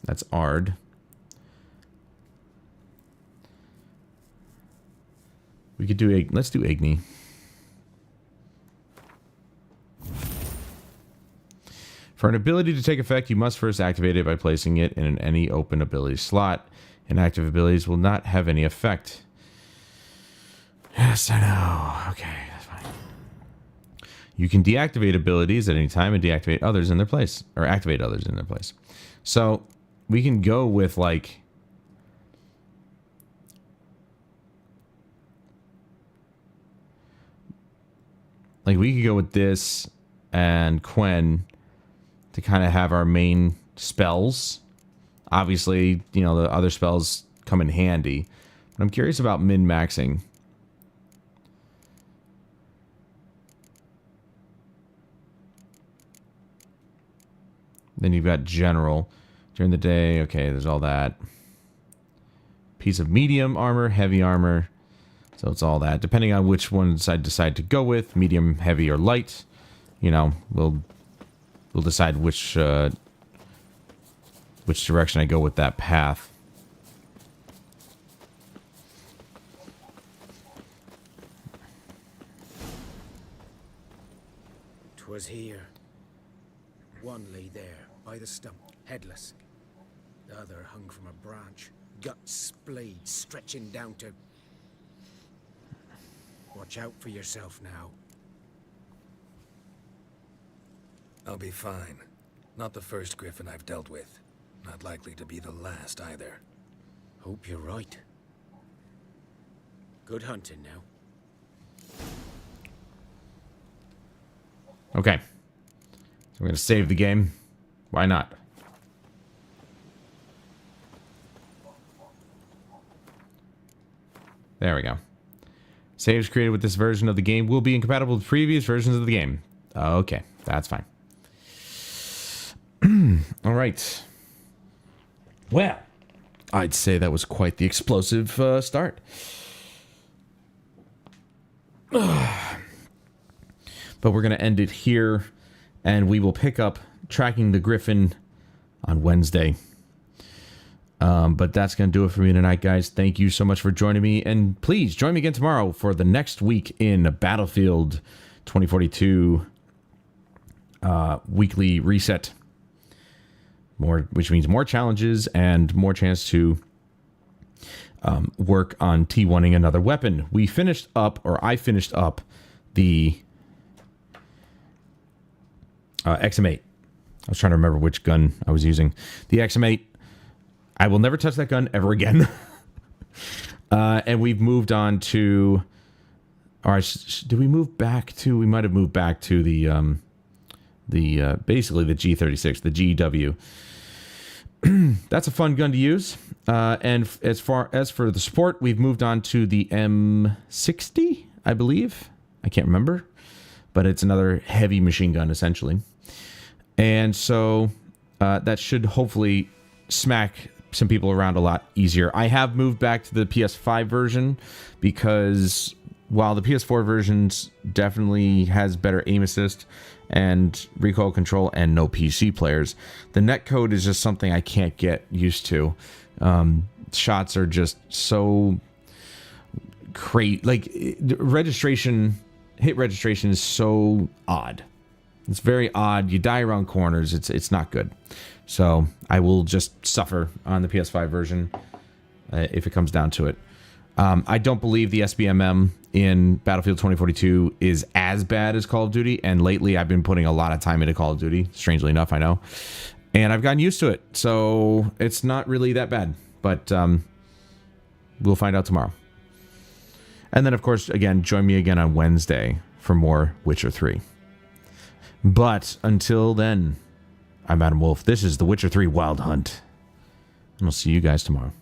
That's Ard. We could do... Let's do Igni. For an ability to take effect, you must first activate it by placing it in any open ability slot. Inactive abilities will not have any effect. Yes, I know. Okay, that's fine. You can deactivate abilities at any time and deactivate others in their place. Or activate others in their place. So, we can go with, like... we could go with this and Quen to kind of have our main spells. Obviously, you know, the other spells come in handy. But I'm curious about min-maxing. Then you've got General. During the day, okay, there's all that. Piece of medium armor, heavy armor. So it's all that. Depending on which ones I decide to go with, medium, heavy, or light, you know, we'll decide which direction I go with that path. "'Twas here. One lay there, by the stump, headless. The other hung from a branch, guts splayed, stretching down to... Watch out for yourself now." I'll be fine. Not the first griffin I've dealt with. Not likely to be the last either. Hope you're right. Good hunting now. Okay. So we're going to save the game. Why not? There we go. Saves created with this version of the game will be incompatible with previous versions of the game. Okay, that's fine. All right. Well, I'd say that was quite the explosive start. But we're going to end it here, and we will pick up Tracking the Griffin on Wednesday. But that's going to do it for me tonight, guys. Thank you so much for joining me, and please join me again tomorrow for the next week in Battlefield 2042 weekly reset. Which means more challenges and more chance to work on T1ing another weapon. I finished up the XM8. I was trying to remember which gun I was using. The XM8. I will never touch that gun ever again. And we've moved on to... Alright, did we move back to... We might have moved back to the basically the G36, the GW. that's a fun gun to use. And as far as for the support, we've moved on to the M60, I believe. I can't remember, but it's another heavy machine gun, essentially. And so that should hopefully smack some people around a lot easier. I have moved back to the PS5 version because while the PS4 versions definitely has better aim assist and recoil control and no PC players, the netcode is just something I can't get used to. Shots are just so crazy. Like, hit registration is so odd. It's very odd. You die around corners. It's not good. So I will just suffer on the PS5 version if it comes down to it. I don't believe the SBMM in Battlefield 2042 is as bad as Call of Duty, and lately I've been putting a lot of time into Call of Duty, strangely enough, I know. And I've gotten used to it, so it's not really that bad. But we'll find out tomorrow. And then, of course, again, join me again on Wednesday for more Witcher 3. But until then, I'm Adam Wolf. This is The Witcher 3 Wild Hunt. And I'll see you guys tomorrow.